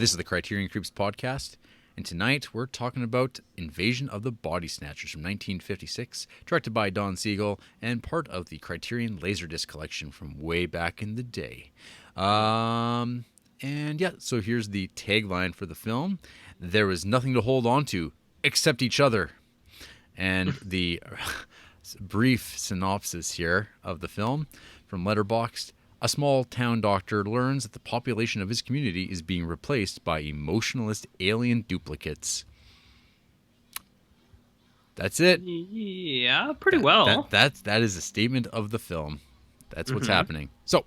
This is the Criterion Creeps podcast, and tonight we're talking about Invasion of the Body Snatchers from 1956, directed by Siegel, and part of the Criterion Laserdisc Collection from way back in the day. So here's the tagline for the film. There was nothing to hold on to except each other. And the brief synopsis here of the film from Letterboxd. A small town doctor learns that the population of his community is being replaced by emotionless alien duplicates. That's it. Yeah, pretty well. That is a statement of the film. That's what's happening. So,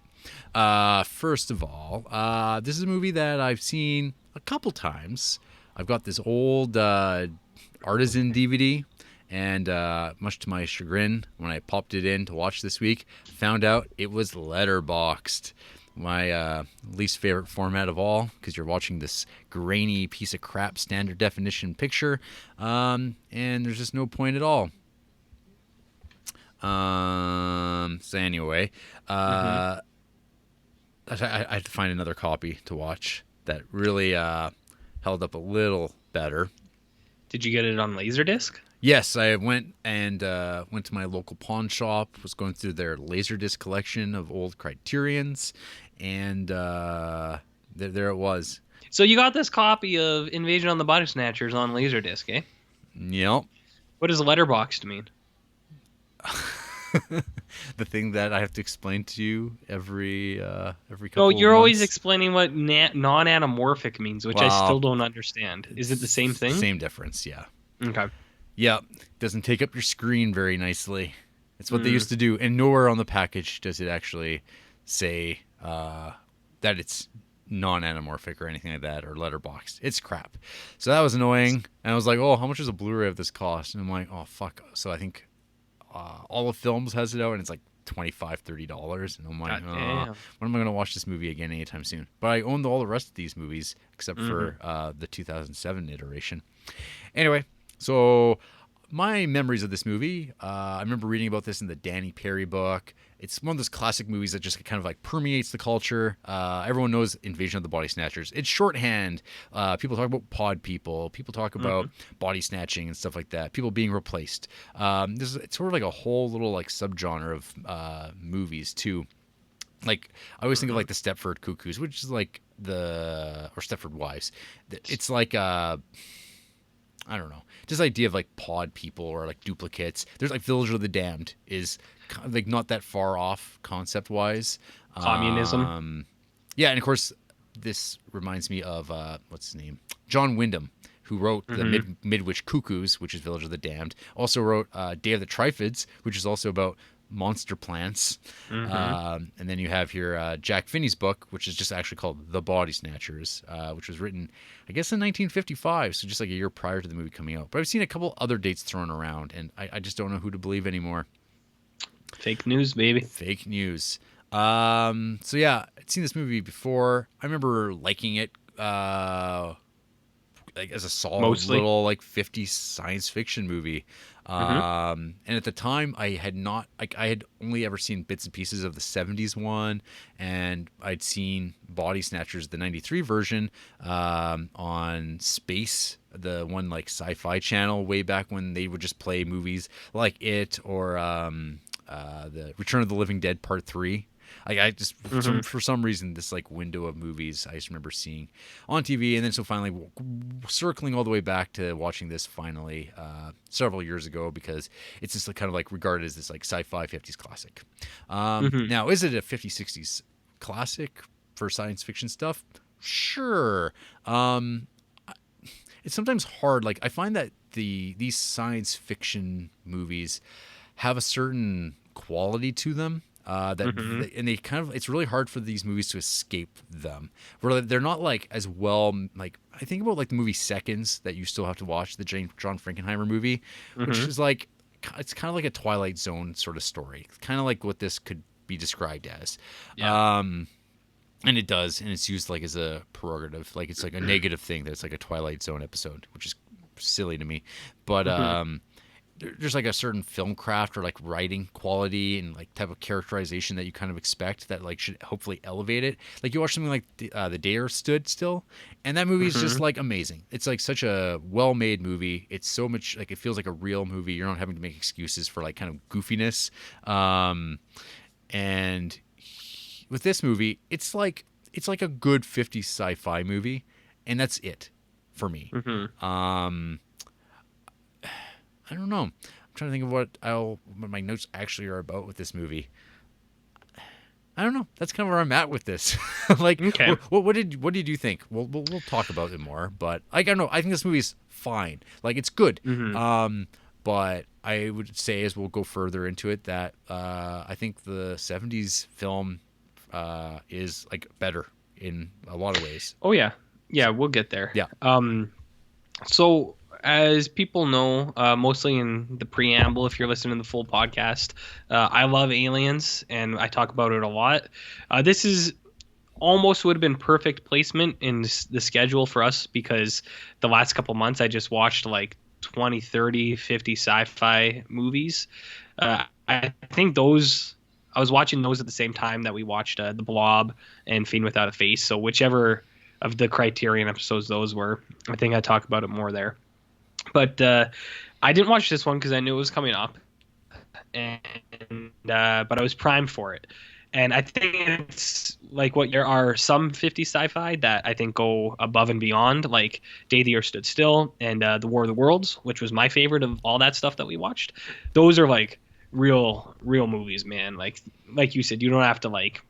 first of all, this is a movie that I've seen a couple times. I've got this old Artisan DVD. And much to my chagrin, when I popped it in to watch this week, found out it was letterboxed. My least favorite format of all, because you're watching this grainy piece of crap standard definition picture, and there's just no point at all. So anyway, I had to find another copy to watch that really held up a little better. Did you get it on Laserdisc? Yes, I went to my local pawn shop, was going through their Laserdisc collection of old Criterions, and there it was. So you got this copy of Invasion of the Body Snatchers on Laserdisc, eh? Yep. What does letterboxed mean? The thing that I have to explain to you every couple Oh, you're of always months. explaining what non-anamorphic means, which I still don't understand. Is it the same thing? Same difference, yeah. Okay. Yeah, doesn't take up your screen very nicely. It's what they used to do, and nowhere on the package does it actually say that it's non-anamorphic or anything like that, or letterboxed. It's crap. So that was annoying, and I was like, oh, how much does a Blu-ray of this cost? And I'm like, oh, fuck. So I think All of Films has it out, and it's like $25, $30, and I'm like, when am I going to watch this movie again anytime soon? But I owned all the rest of these movies, except for the 2007 iteration. Anyway, so my memories of this movie, I remember reading about this in the Danny Perry book. It's one of those classic movies that just kind of like permeates the culture. Everyone knows Invasion of the Body Snatchers. It's shorthand. People talk about pod people. People talk about body snatching and stuff like that. People being replaced. It's sort of like a whole little like subgenre of movies too. Like, I always think of like the Stepford Cuckoos, which is like or Stepford Wives. It's like I don't know, just the idea of like pod people or like duplicates. There's like Village of the Damned is kind of like not that far off concept wise. Communism. Yeah, and of course this reminds me of what's his name, John Wyndham, who wrote the Midwich Cuckoos, which is Village of the Damned. Also wrote Day of the Triffids, which is also about monster plants. And then you have here Jack Finney's book, which is just actually called The Body Snatchers, which was written, I guess, in 1955, so just like a year prior to the movie coming out. But I've seen a couple other dates thrown around, and I just don't know who to believe anymore. Fake news, baby. Fake news. So yeah, I'd seen this movie before. I remember liking it like as a solid little like 50s science fiction movie. And at the time I had only ever seen bits and pieces of the 70s one, and I'd seen Body Snatchers, the 93 version, on Space, the one like sci-fi channel way back when they would just play movies like it or the Return of the Living Dead Part 3. Like I just for some reason this like window of movies I just remember seeing on TV, and then so finally circling all the way back to watching this finally several years ago, because it's just kind of like regarded as this like sci-fi 50s classic. Now, is it a 50s 60s classic for science fiction stuff? Sure. It's sometimes hard. Like I find that these science fiction movies have a certain quality to them. And they kind of, it's really hard for these movies to escape them, where they're not like as well, like I think about like the movie Seconds that you still have to watch, the John Frankenheimer movie, which is like, it's kind of like a Twilight Zone sort of story, kind of like what this could be described as. And it does, and it's used like as a prerogative, like it's like a negative thing that it's like a Twilight Zone episode, which is silly to me, but there's like a certain film craft or like writing quality and like type of characterization that you kind of expect that like should hopefully elevate it. Like you watch something like the Day Earth Stood Still, and that movie is just like amazing. It's like such a well-made movie. It's so much like it feels like a real movie. You're not having to make excuses for like kind of goofiness. And with this movie, it's like a good 50s sci-fi movie, and that's it for me. I don't know. I'm trying to think of what my notes actually are about with this movie. I don't know. That's kind of where I'm at with this. Like, Okay. what did you think? We'll talk about it more, but like, I don't know. I think this movie's fine. Like, it's good. But I would say as we'll go further into it that I think the 70s film is like better in a lot of ways. Oh yeah, yeah, we'll get there. Yeah. So as people know, mostly in the preamble, if you're listening to the full podcast, I love Aliens, and I talk about it a lot. This is almost would have been perfect placement in the schedule for us because the last couple months I just watched like 20, 30, 50 sci-fi movies. I think those I was watching those at the same time that we watched The Blob and Fiend Without a Face. So whichever of the Criterion episodes those were, I think I talk about it more there. But I didn't watch this one because I knew it was coming up, and but I was primed for it. And I think it's like what there are some 50 sci-fi that I think go above and beyond, like Day the Earth Stood Still and The War of the Worlds, which was my favorite of all that stuff that we watched. Those are like real movies, man. Like you said, you don't have to like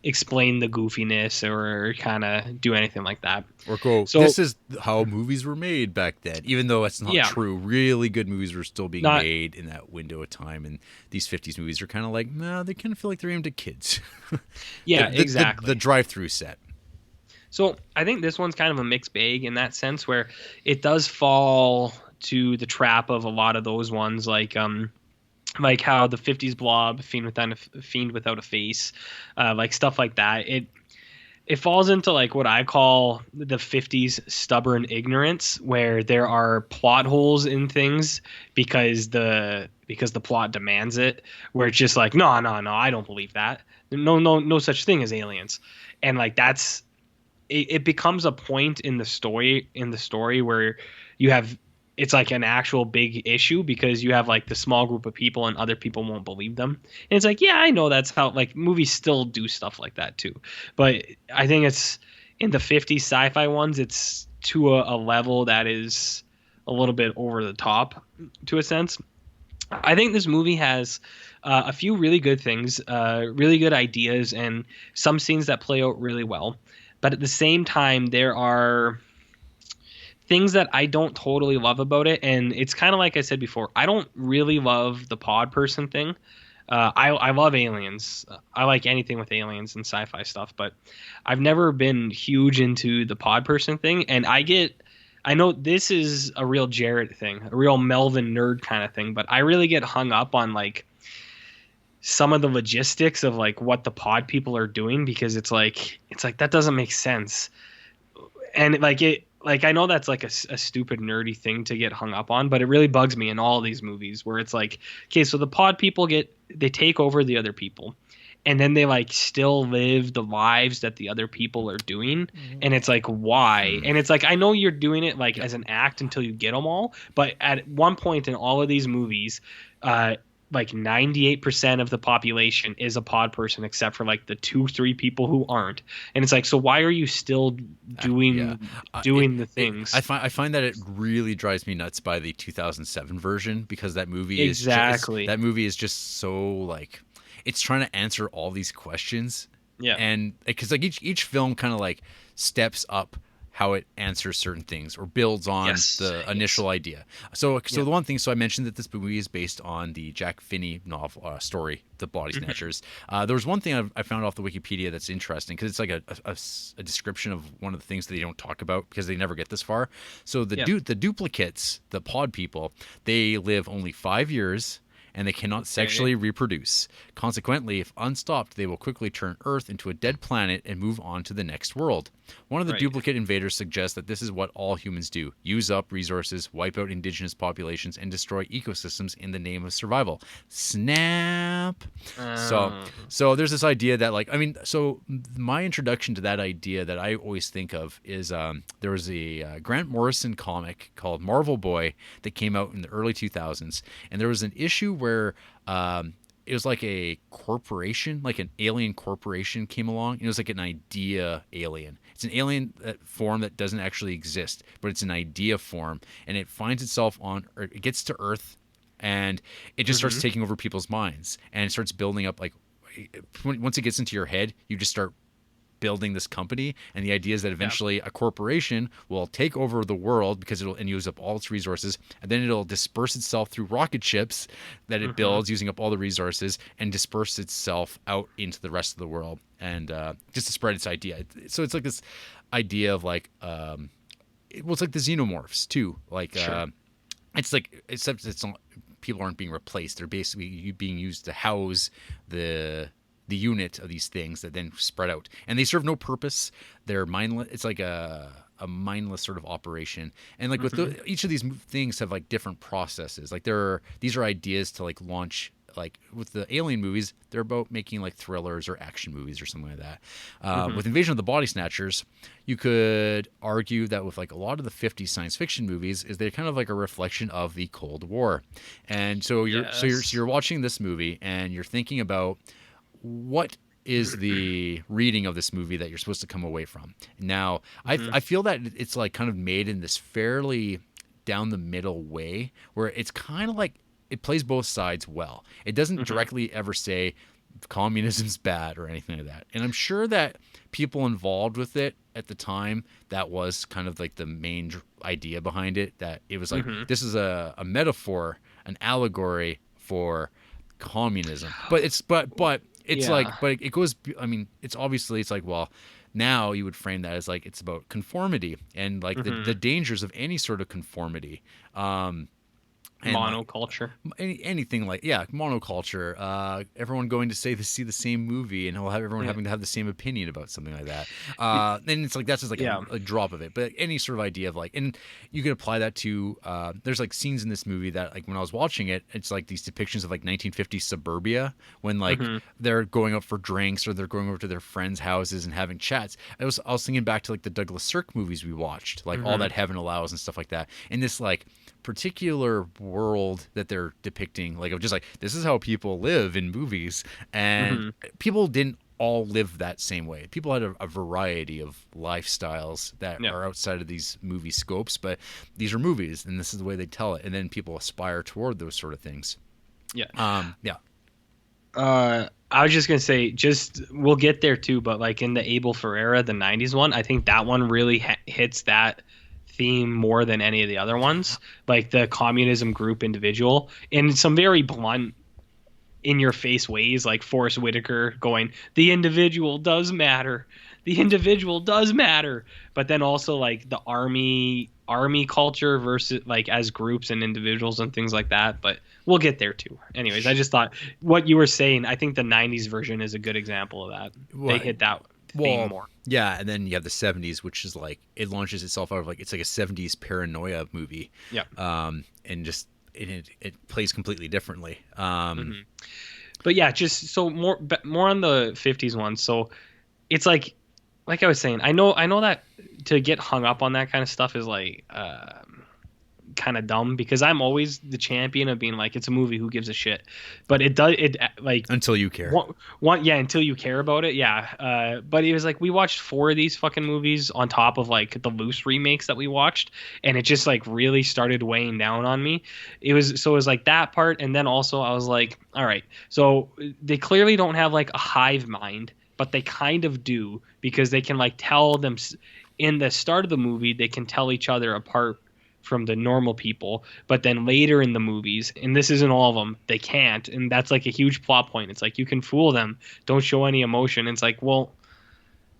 explain the goofiness or kind of do anything like that. Or go, so, this is how movies were made back then, even though it's not true. Really good movies were still being made in that window of time, and these 50s movies are kind of like, nah, they kind of feel like they're aimed at kids. Yeah, exactly. The drive-through set. So I think this one's kind of a mixed bag in that sense, where it does fall to the trap of a lot of those ones, like how the 50s Blob, Fiend Without a Face, like stuff like that. It falls into like what I call the 50s stubborn ignorance, where there are plot holes in things because the plot demands it, where it's just like, no, I don't believe that. No such thing as aliens. And like that's it becomes a point in the story where you have it's like an actual big issue because you have like the small group of people and other people won't believe them. And it's like, yeah, I know that's how like movies still do stuff like that too. But I think it's in the 50s sci-fi ones, it's to a level that is a little bit over the top to a sense. I think this movie has a few really good things, really good ideas, and some scenes that play out really well. But at the same time, there are things that I don't totally love about it, and it's kind of like I said before, I don't really love the pod person thing. I love aliens. I like anything with aliens and sci-fi stuff, but I've never been huge into the pod person thing, and I know this is a real Jarrett thing, a real Melvin nerd kind of thing, but I really get hung up on like some of the logistics of like what the pod people are doing, because it's like that doesn't make sense. And like I know that's like a stupid nerdy thing to get hung up on, but it really bugs me in all these movies where it's like, okay, so the pod people they take over the other people, and then they like still live the lives that the other people are doing, and it's like, why? And it's like, I know you're doing it like as an act until you get them all, but at one point in all of these movies, like 98% of the population is a pod person, except for like the 2-3 people who aren't. And it's like, so why are you still doing the things? I find that it really drives me nuts by the 2007 version, because that movie is just so like, it's trying to answer all these questions. Yeah. And because like each film kind of like steps up how it answers certain things or builds on the initial idea. So the one thing, so I mentioned that this movie is based on the Jack Finney novel story, The Body Snatchers. There was one thing I found off the Wikipedia that's interesting, because it's like a description of one of the things that they don't talk about because they never get this far. So the duplicates, the pod people, they live only 5 years, and they cannot sexually reproduce. Consequently, if unstopped, they will quickly turn Earth into a dead planet and move on to the next world. One of the Right. duplicate invaders suggests that this is what all humans do: use up resources, wipe out indigenous populations, and destroy ecosystems in the name of survival. Snap. So, Uh, so there's this idea that, like, I mean, so my introduction to that idea that I always think of is there was a Grant Morrison comic called Marvel Boy that came out in the early 2000s, and there was an issue where it was like a corporation, like an alien corporation came along. It was like an idea alien. It's an alien form that doesn't actually exist, but it's an idea form, and it finds itself on, or it gets to Earth, and it just starts taking over people's minds, and it starts building up, like, once it gets into your head, you just start building this company, and the idea is that eventually a corporation will take over the world because it'll and use up all its resources, and then it'll disperse itself through rocket ships that it builds using up all the resources, and disperse itself out into the rest of the world, and just to spread its idea. So it's like this idea of like it's like the xenomorphs too, like it's like, except it's not, people aren't being replaced, they're basically being used to house the unit of these things that then spread out, and they serve no purpose. They're mindless. It's like a mindless sort of operation, and like with each of these things have like different processes. Like these are ideas to like launch. Like with the Alien movies, they're about making like thrillers or action movies or something like that. With Invasion of the Body Snatchers, you could argue that with like a lot of the 50s science fiction movies, is they're kind of like a reflection of the Cold War. And so you're watching this movie and you're thinking about what is the reading of this movie that you're supposed to come away from. Now, I feel that it's like kind of made in this fairly down the middle way, where it's kind of like it plays both sides well. It doesn't directly ever say communism's bad or anything like that. And I'm sure that people involved with it at the time, that was kind of like the main idea behind it, that it was like, this is a metaphor, an allegory for communism. But it's it goes, I mean, it's obviously, it's like, well, now you would frame that as like it's about conformity and like the dangers of any sort of conformity. And monoculture. Anything like, monoculture. Everyone going to see the same movie, and he'll have everyone having to have the same opinion about something like that. And it's like that's just like a drop of it. But any sort of idea of like, and you can apply that to. There's like scenes in this movie that like when I was watching it, it's like these depictions of like 1950s suburbia when like they're going out for drinks or they're going over to their friends' houses and having chats. I was thinking back to like the Douglas Sirk movies we watched, like All That Heaven Allows and stuff like that. And this like particular world that they're depicting, like of just like, this is how people live in movies, and people didn't all live that same way. People had a variety of lifestyles that are outside of these movie scopes, but these are movies and this is the way they tell it, and then people aspire toward those sort of things. I was just gonna say, we'll get there too, but like in the Abel Ferreira, the 90s one, I think that one really hits that theme more than any of the other ones, like the communism group individual, in some very blunt, in your face ways, like Forrest Whitaker going, the individual does matter, but then also like the army culture versus like as groups and individuals and things like that. But we'll get there too. Anyways, I just thought what you were saying, I think the 90s version is a good example of that. They hit that theme more. Yeah, and then you have the 70s, which is like, it launches itself out of like, it's like a 70s paranoia movie. Yeah. And just it plays completely differently. But yeah, just so more on the 50s one. So it's like I was saying, I know that to get hung up on that kind of stuff is like kind of dumb, because I'm always the champion of being like, it's a movie, who gives a shit? But it like until you care. Until you care about it. But it was like, we watched 4 of these fucking movies on top of like the loose remakes that we watched, and it just like really started weighing down on me. It was like that part, and then also I was like, all right, so they clearly don't have like a hive mind, but they kind of do, because they can like tell them in the start of the movie, they can tell each other apart from the normal people, but then later in the movies, and this isn't all of them, they can't, and that's like a huge plot point. It's like, you can fool them, don't show any emotion. It's like, well,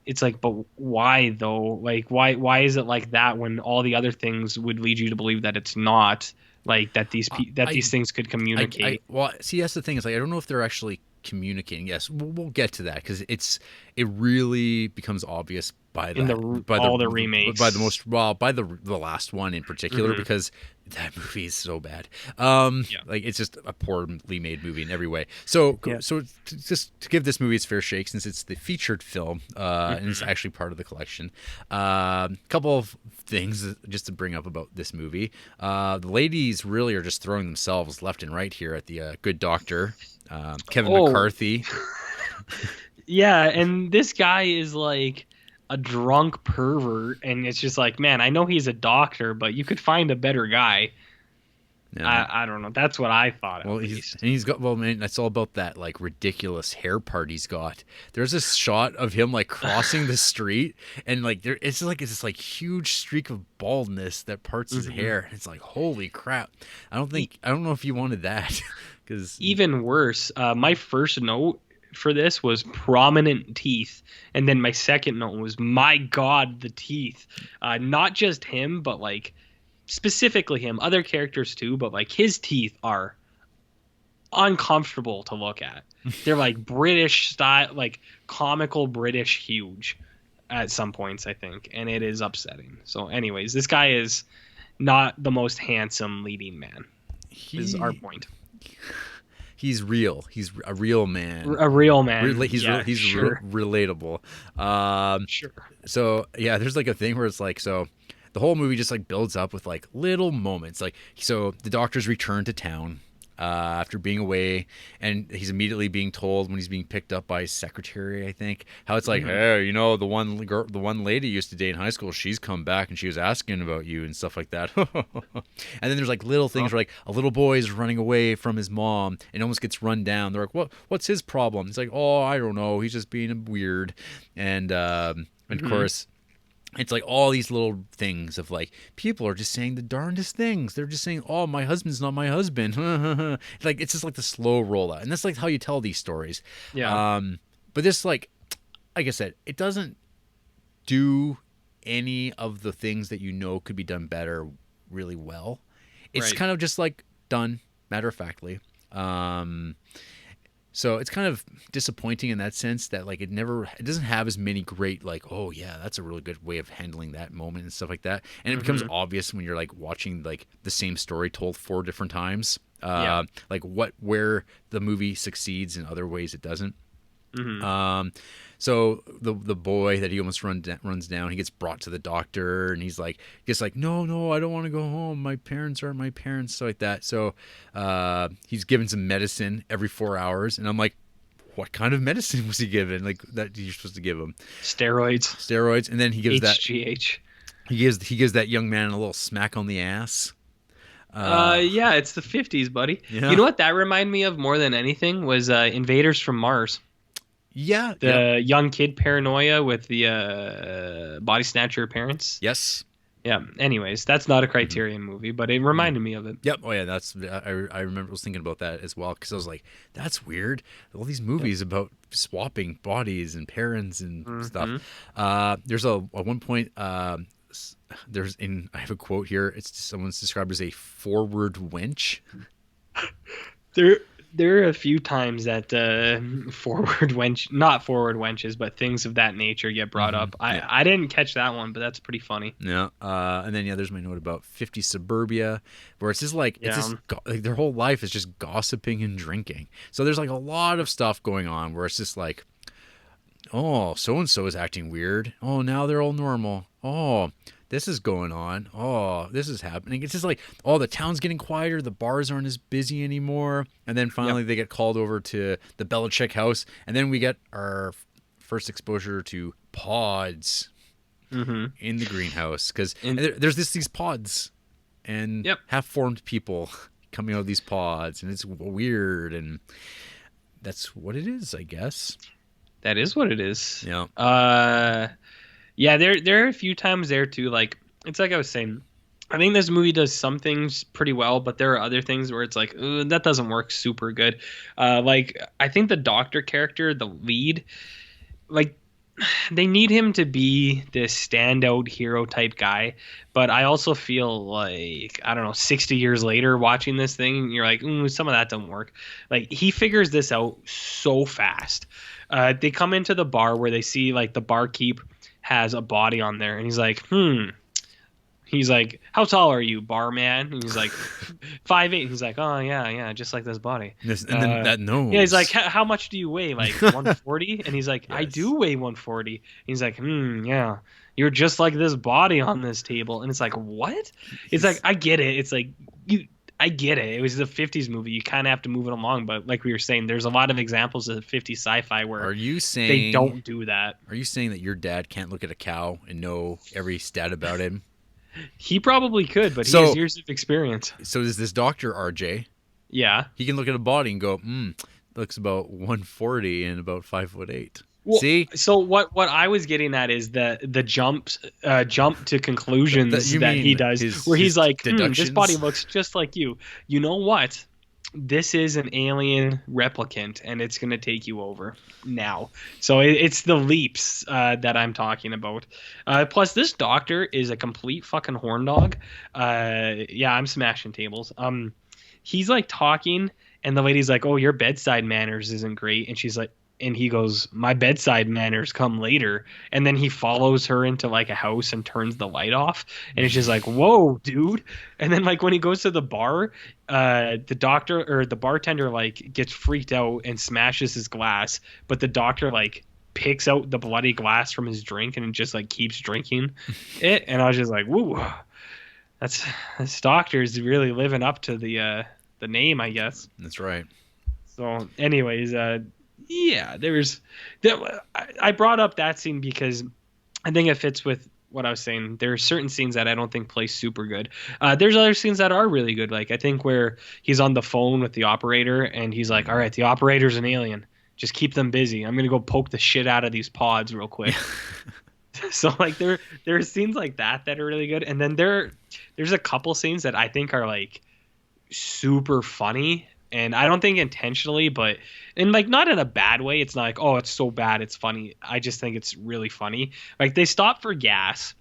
it's like, but why though? Like, why is it like that when all the other things would lead you to believe that it's not, like that these things could communicate? Well, see, that's the thing, is like, I don't know if they're actually communicating. Yes, we'll get to that, because it really becomes obvious by In that all the remakes, by the last one in particular, because that movie is so bad. Like it's just a poorly made movie in every way. So just to give this movie its fair shake, since it's the featured film and it's actually part of the collection. Couple of things just to bring up about this movie. The ladies really are just throwing themselves left and right here at the Good Doctor, Kevin McCarthy. Yeah, and this guy is like a drunk pervert, and it's just like, man, I know he's a doctor, but you could find a better guy. Yeah. I don't know. That's what I thought. Well, he's got, well, man, that's all about that like ridiculous hair part he's got. There's this shot of him like crossing the street, and like it's this like huge streak of baldness that parts his hair. It's like, holy crap! I don't know if you wanted that, because even worse. My first note for this was prominent teeth, and then my second note was, my God, the teeth. Not just him, but like specifically him, other characters too, but like his teeth are uncomfortable to look at. They're like British style, like comical British huge at some points, I think, and it is upsetting. So anyways, this guy is not the most handsome leading man, is our point. He's real. He's a real man. A real man. He's relatable. Sure. So yeah, there's like a thing where it's like, so the whole movie just like builds up with like little moments. Like, so the doctor's return to town after being away, and he's immediately being told when he's being picked up by his secretary, I think, how it's like, hey, you know, the one lady you used to date in high school, she's come back and she was asking about you and stuff like that. And then there's like little things where like a little boy is running away from his mom and almost gets run down. They're like, what's his problem? It's like, oh, I don't know, he's just being weird. And of course, it's like all these little things of like, people are just saying the darndest things. They're just saying, oh, my husband's not my husband. Like, it's just like the slow rollout. And that's like how you tell these stories. Yeah. But this, like I said, it doesn't do any of the things that you know could be done better really well. It's kind of just like done matter-of-factly. So it's kind of disappointing in that sense that like it doesn't have as many great like, oh yeah, that's a really good way of handling that moment and stuff like that. And it becomes obvious when you're like watching like the same story told 4 different times. Like where the movie succeeds in other ways it doesn't. So the boy that he almost runs down, he gets brought to the doctor, and he's like, no, I don't want to go home. My parents aren't my parents, so like that. So he's given some medicine every 4 hours, and I'm like, what kind of medicine was he given? Like that you're supposed to give him? Steroids, and then he gives HGH. He gives that young man a little smack on the ass. Yeah, it's the 50s, buddy. Yeah. You know what that reminded me of more than anything was Invaders from Mars. Yeah. The young kid paranoia with the Body Snatcher parents. Yes. Yeah. Anyways, that's not a Criterion movie, but it reminded me of it. Yep. Oh yeah, I remember I was thinking about that as well, because I was like, that's weird. All these movies about swapping bodies and parents and stuff. There's at one point I have a quote here. It's someone's described as a forward wench. There are a few times that not forward wenches, but things of that nature get brought up. I didn't catch that one, but that's pretty funny. Yeah. And then there's my note about 50 Suburbia, where it's just like like their whole life is just gossiping and drinking. So there's like a lot of stuff going on where it's just like, oh, so and so is acting weird. Oh, now they're all normal. Oh, this is going on. Oh, this is happening. It's just like, oh, the town's getting quieter. The bars aren't as busy anymore. And then finally they get called over to the Belichick house. And then we get our first exposure to pods in the greenhouse. Because there's these pods and half-formed people coming out of these pods. And it's weird. And that's what it is, I guess. That is what it is. Yeah. Yeah, there are a few times there too. Like, it's like I was saying, I think this movie does some things pretty well, but there are other things where it's like, that doesn't work super good. Like, I think the doctor character, the lead, like, they need him to be this standout hero type guy. But I also feel like, I don't know, 60 years later watching this thing, you're like, some of that doesn't work. Like, he figures this out so fast. They come into the bar where they see like the barkeep has a body on there, and he's like, He's like, how tall are you, barman? And he's like, 5'8". And he's like, oh yeah, just like this body. And then that nose. Yeah, he's like, how much do you weigh? Like 140? And he's like, I Yes. do weigh 140. And he's like, yeah, you're just like this body on this table. And it's like, what? It's like, I get it. It's like I get it. It was a 50s movie. You kind of have to move it along. But like we were saying, there's a lot of examples of 50s sci-fi where Are you saying they don't do that. Are you saying that your dad can't look at a cow and know every stat about him? He probably could, but he So- has years of experience. So there's this Dr. RJ. Yeah. He can look at a body and go, looks about 140 and about 5'8". Well, See? So what I was getting at is the jump to conclusions You that mean he does, where his he's like, this deductions? body looks just like you. You know what? This is an alien replicant, and it's gonna take you over now. So it's the leaps that I'm talking about. Plus, this doctor is a complete fucking horn dog. Yeah, I'm smashing tables. He's like talking, and the lady's like, "Oh, your bedside manners isn't great," and she's like. And he goes, my bedside manners come later. And then he follows her into like a house and turns the light off. And it's just like, whoa, dude. And then like when he goes to the bar, the doctor or the bartender like gets freaked out and smashes his glass. But the doctor like picks out the bloody glass from his drink and just like keeps drinking it. And I was just like, woo, this doctor is really living up to the name, I guess. That's right. So anyways, yeah, I brought up that scene because I think it fits with what I was saying. There are certain scenes that I don't think play super good. There's other scenes that are really good. Like I think where he's on the phone with the operator and he's like, all right, the operator's an alien. Just keep them busy. I'm going to go poke the shit out of these pods real quick. So like there are scenes like that are really good. And then there's a couple scenes that I think are like super funny. And I don't think intentionally, but and like not in a bad way. It's not like, oh, it's so bad, it's funny. I just think it's really funny. Like they stop for gas,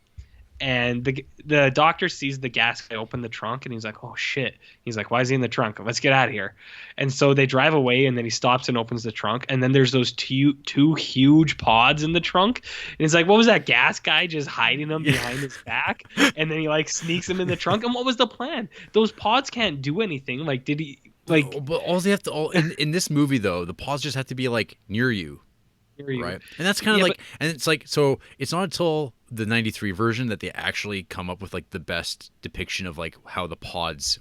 and the doctor sees the gas guy open the trunk, and he's like, oh shit. He's like, why is he in the trunk? Let's get out of here. And so they drive away, and then he stops and opens the trunk, and then there's those two huge pods in the trunk, and he's like, what was that gas guy just hiding them behind his back? And then he like sneaks them in the trunk. And what was the plan? Those pods can't do anything. Like did he? Like, but all they have to in this movie though, the paws just have to be like near you, right? And that's kind of like, and it's like, so it's not until the '93 version that they actually come up with like the best depiction of like how the pods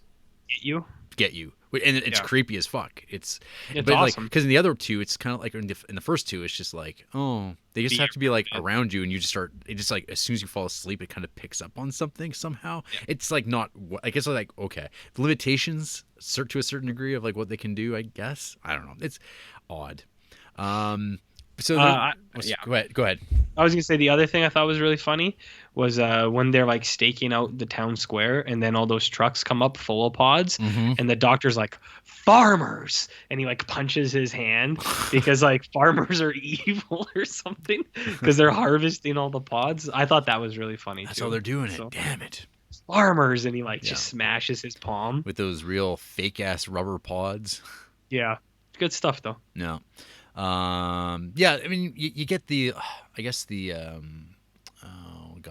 get you, and it's creepy as fuck. It's but awesome because in the other two, it's kind of like in the first two, it's just like, oh, they just have to be like around you, and you just start. It just like as soon as you fall asleep, it kind of picks up on something somehow. Yeah. It's like not. I guess like okay, the limitations to a certain degree of like what they can do. I guess I don't know. It's odd. So go ahead. I was gonna say the other thing I thought was really funny was when they're like staking out the town square, and then all those trucks come up full of pods, and the doctor's like, farmers, and he like punches his hand because like farmers are evil or something because they're harvesting all the pods. I thought that was really funny. That's how they're doing it. Damn it. Farmers, and he like just smashes his palm with those real fake ass rubber pods. Yeah, good stuff though. No. Yeah, I mean, you get the, I guess the,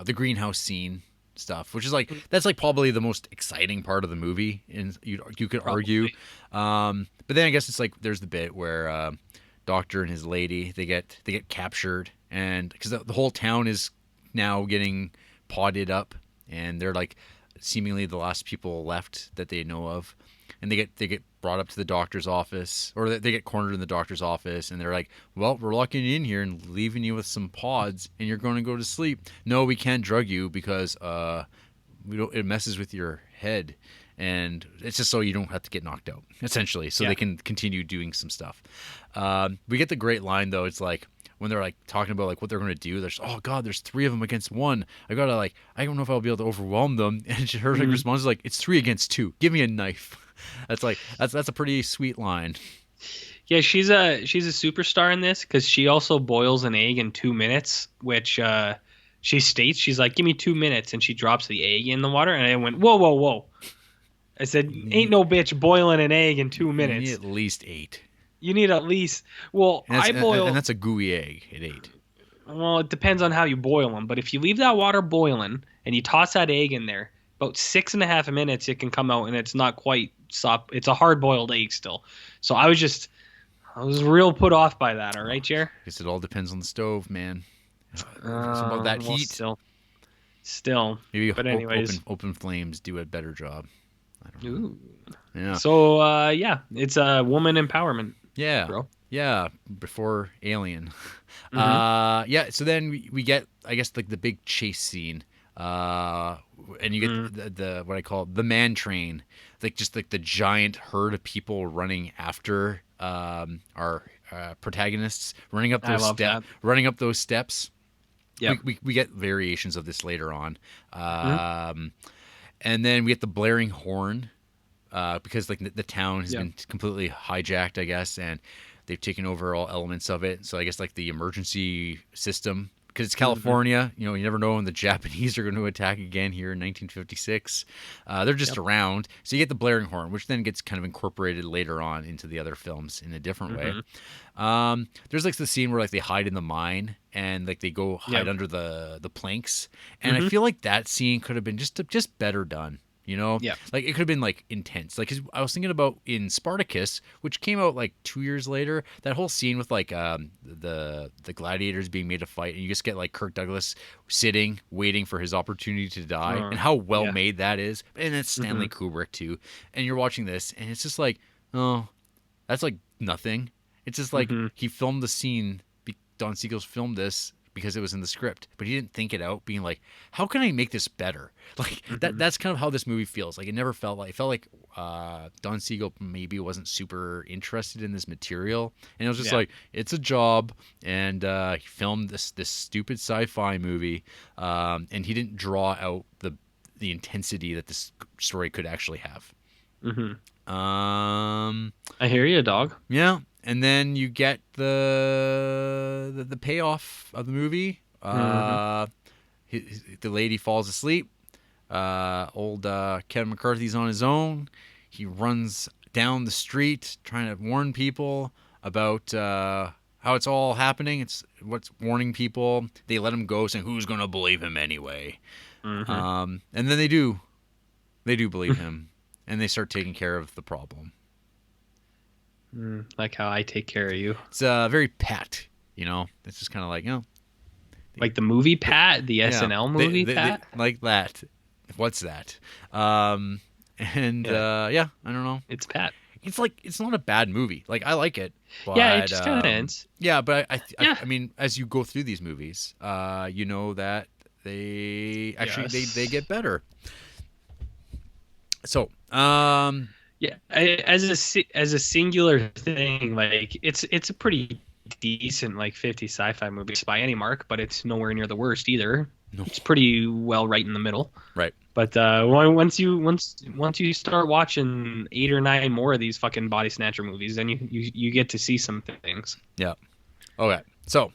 the greenhouse scene stuff, which is like that's like probably the most exciting part of the movie, and you could argue. But then I guess it's like there's the bit where Doctor and his lady they get captured, and because the whole town is now getting podded up, and they're like seemingly the last people left that they know of. And they get brought up to the doctor's office, or they get cornered in the doctor's office, and they're like, well, we're locking you in here and leaving you with some pods, and you're going to go to sleep. No, we can't drug you because it messes with your head, and it's just so you don't have to get knocked out, essentially, so they can continue doing some stuff. We get the great line, though. It's like, when they're like talking about like what they're going to do, there's, oh God, there's 3 of them against 1. I got to like, I don't know if I'll be able to overwhelm them. And her like, response is like, it's 3 against 2. Give me a knife. That's like, that's a pretty sweet line. Yeah, she's a superstar in this because she also boils an egg in 2 minutes, which she states, she's like, give me 2 minutes. And she drops the egg in the water. And I went, whoa. I said, ain't no bitch boiling an egg in 2 minutes. You need at least 8. You need at least, well, and that's a gooey egg at 8. Well, it depends on how you boil them. But if you leave that water boiling and you toss that egg in there, about 6.5 minutes, it can come out and it's not quite soft. It's a hard boiled egg still. So I was real put off by that. All Oh, right, Jer. I guess it all depends on the stove, man. It's about that Well, heat. still. Maybe But anyways, open flames do a better job. I don't know. ooh. Yeah. So yeah, it's a woman empowerment, Yeah. bro. Yeah. Before Alien. Mm-hmm. Yeah. So then we get, I guess, like the big chase scene. And you Mm. get the what I call the man train, like just like the giant herd of people running after our protagonists, I love that. running up those steps. Yep. We get variations of this later on. Mm. And then we get the blaring horn because like the town has Yep. been completely hijacked, I guess, and they've taken over all elements of it. So I guess like the emergency system, because it's Mm-hmm. California, you know, you never know when the Japanese are going to attack again here in 1956. They're just Yep. around. So you get the blaring horn, which then gets kind of incorporated later on into the other films in a different way. Mm-hmm. There's like the scene where like they hide in the mine and like they go hide Yep. under the planks, and I Mm-hmm. feel like that scene could have been just better done. You know, Yep. like it could have been like intense. Like 'cause I was thinking about in Spartacus, which came out like 2 years later, that whole scene with like the gladiators being made to fight, and you just get like Kirk Douglas sitting waiting for his opportunity to die, and how well Yeah. made that is. And it's Stanley Mm-hmm. Kubrick too. And you're watching this, and it's just like, oh, that's like nothing. It's just like Mm-hmm. he filmed the scene. Don Siegel's filmed this because it was in the script, but he didn't think it out, being like, "How can I make this better?" Like that. Mm-hmm. That's kind of how this movie feels. Like it never felt like. It felt like Don Siegel maybe wasn't super interested in this material, and it was just Yeah. like it's a job, and he filmed this stupid sci-fi movie, and he didn't draw out the intensity that this story could actually have. Mm-hmm. Um, I hear you, dog. yeah, and then you get the payoff of the movie. Mm-hmm. The lady falls asleep. Old Kevin McCarthy's on his own. He runs down the street trying to warn people about how it's all happening. It's what's warning people. They let him go, saying, "Who's gonna believe him anyway?" Mm-hmm. And then they do. They do believe him, and they start taking care of the problem. Like how I take care of you. It's very pat, you know. It's just kind of like, you know, Like the movie Pat, the yeah, SNL movie they, Pat. like that. What's that? And Yeah. yeah, I don't know. It's Pat. It's like it's not a bad movie. Like I like it, but Yeah, it just kind of ends. yeah, but Yeah. I mean, as you go through these movies, you know that they actually Yes. they get better. So, Yeah, as a singular thing, like it's a pretty decent like 50 sci-fi movie by any mark, but it's nowhere near the worst either. no, It's pretty well right in the middle. right. But once you start watching 8 or 9 more of these fucking body snatcher movies, then you get to see some things, Yeah. Okay. So,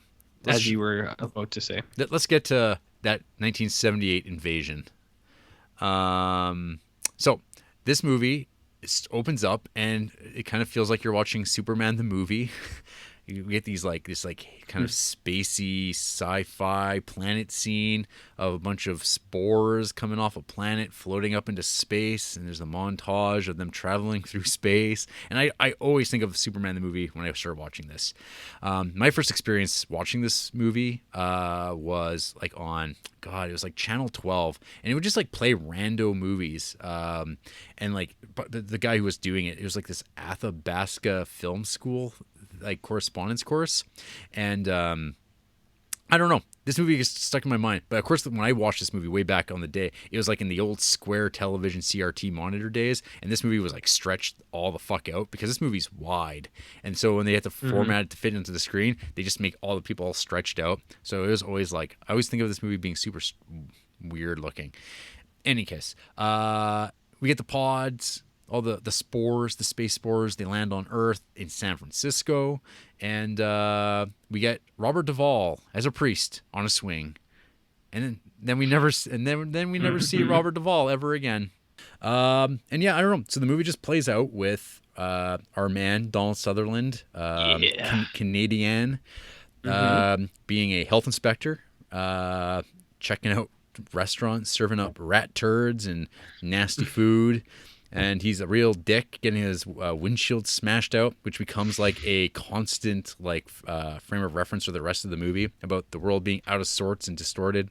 as you were about to say. let's get to that 1978 invasion. So this movie opens up and it kind of feels like you're watching Superman the movie. You get this kind of spacey sci-fi planet scene of a bunch of spores coming off a planet floating up into space, and there's a montage of them traveling through space. And I always think of Superman the movie when I start watching this. My first experience watching this movie was like on God, it was like Channel 12, and it would just like play rando movies. And like, but the guy who was doing it was like this Athabasca Film School like correspondence course, and I don't know, this movie just stuck in my mind. But of course, when I watched this movie way back on the day, it was like in the old square television CRT monitor days, and this movie was like stretched all the fuck out because this movie's wide, and so when they had to format it to fit into the screen, they just make all the people all stretched out. So it was always like, I always think of this movie being super weird looking. Any case, we get the pods, all the spores, the space spores. They land on Earth in San Francisco, and we get Robert Duvall as a priest on a swing, and then we never see Robert Duvall ever again. And yeah, I don't know. So the movie just plays out with our man Donald Sutherland, Yeah. Canadian. Mm-hmm. being a health inspector, checking out restaurants, serving up rat turds and nasty food. And he's a real dick, getting his windshield smashed out, which becomes like a constant frame of reference for the rest of the movie about the world being out of sorts and distorted.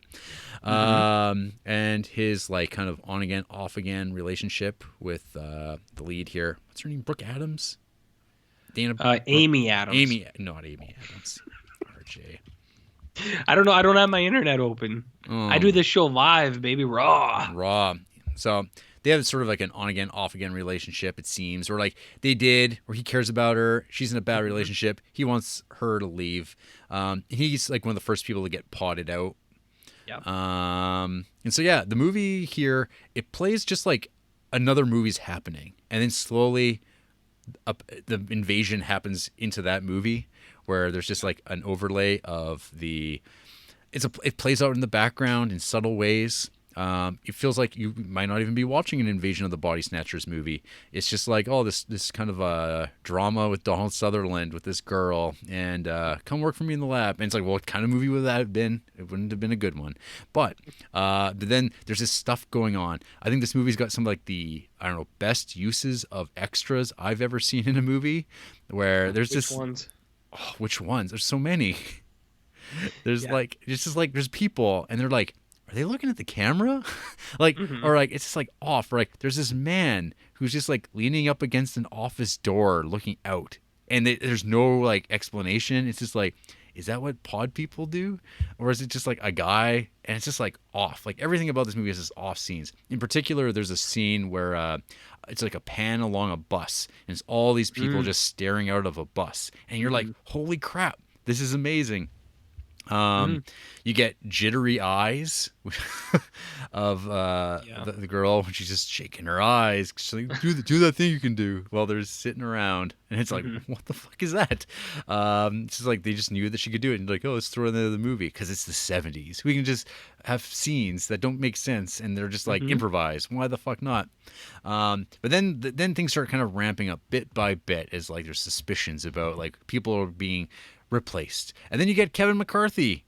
Mm-hmm. And his like kind of on again, off again relationship with the lead here. What's her name? Brooke Adams? Dana Brooke, Amy Adams. not Amy Adams. RJ. I don't know. I don't have my internet open. I do this show live, baby, raw. Raw. So they have sort of like an on again, off again relationship, it seems, or like they did, where he cares about her. She's in a bad relationship. He wants her to leave. He's like one of the first people to get potted out. Yep. And so, yeah, the movie here, it plays just like another movie's happening. And then slowly the invasion happens into that movie where there's just like an overlay of it plays out in the background in subtle ways. It feels like you might not even be watching an Invasion of the Body Snatchers movie. It's just like, oh, this kind of a drama with Donald Sutherland with this girl, and come work for me in the lab. And it's like, well, what kind of movie would that have been? It wouldn't have been a good one. But then there's this stuff going on. I think this movie's got some like the, I don't know, best uses of extras I've ever seen in a movie, where there's Which ones? Oh, which ones? There's so many. There's like, it's just like, there's people, and they're like, are they looking at the camera? Like, or like, it's just like off. Or like, there's this man who's just like leaning up against an office door looking out. And there's no like explanation. It's just like, is that what pod people do? Or is it just like a guy? And it's just like off. Like everything about this movie is just off scenes. In particular, there's a scene where it's like a pan along a bus. And it's all these people just staring out of a bus. And you're like, holy crap, this is amazing. You get jittery eyes of the girl when she's just shaking her eyes. She's like, do that thing you can do while they're sitting around, and it's like, what the fuck is that? It's just like they just knew that she could do it, and like, oh, let's throw it into the movie because it's the 70s. We can just have scenes that don't make sense, and they're just like improvised. Why the fuck not? But then things start kind of ramping up bit by bit as like there's suspicions about like people are being replaced. And then you get Kevin McCarthy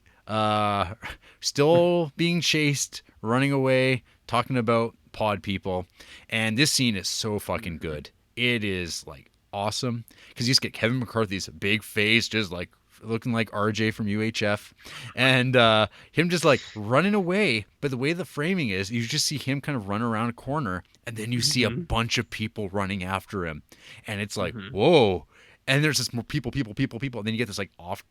still being chased, running away, talking about pod people. And this scene is so fucking good. It is like awesome because you just get Kevin McCarthy's big face just like looking like RJ from UHF, and him just like running away. But the way the framing is, you just see him kind of run around a corner, and then you see a bunch of people running after him, and it's like, whoa. And there's just more people, and then you get this like off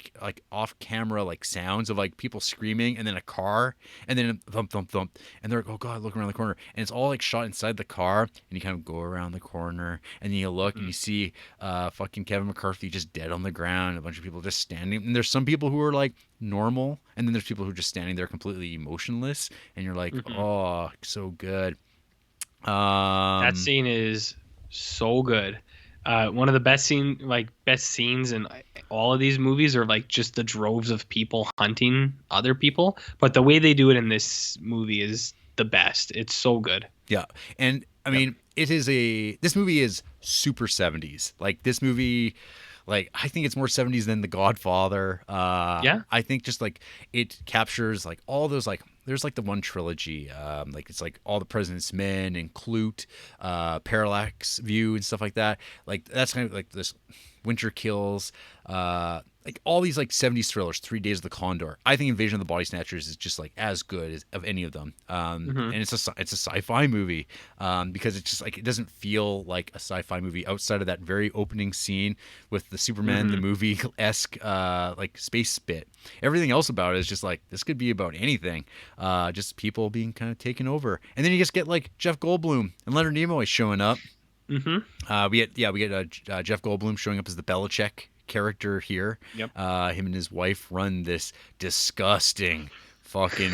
camera like sounds of like people screaming, and then a car, and then thump thump thump, and they're like, oh god, look around the corner, and it's all like shot inside the car, and you kind of go around the corner, and then you look and you see fucking Kevin McCarthy just dead on the ground, a bunch of people just standing, and there's some people who are like normal, and then there's people who are just standing there completely emotionless, and you're like, oh, so good. That scene is so good. One of the best scenes in all of these movies are like just the droves of people hunting other people. But the way they do it in this movie is the best. It's so good. Yeah, and I mean, this movie is super 70s. Like this movie, like I think it's more 70s than The Godfather. I think just like it captures like all those like. There's like the one trilogy, like it's like All the President's Men and Clute, Parallax View and stuff like that. Like that's kind of like this Winter Kills, like all these like 70s thrillers, 3 Days of the Condor. I think Invasion of the Body Snatchers is just like as good as of any of them. And it's a sci-fi movie because it's just like it doesn't feel like a sci-fi movie outside of that very opening scene with the Superman the movie-esque like space bit. Everything else about it is just like this could be about anything, just people being kind of taken over. And then you just get like Jeff Goldblum and Leonard Nimoy showing up. We get Jeff Goldblum showing up as the Belichick character here. Him and his wife run this disgusting fucking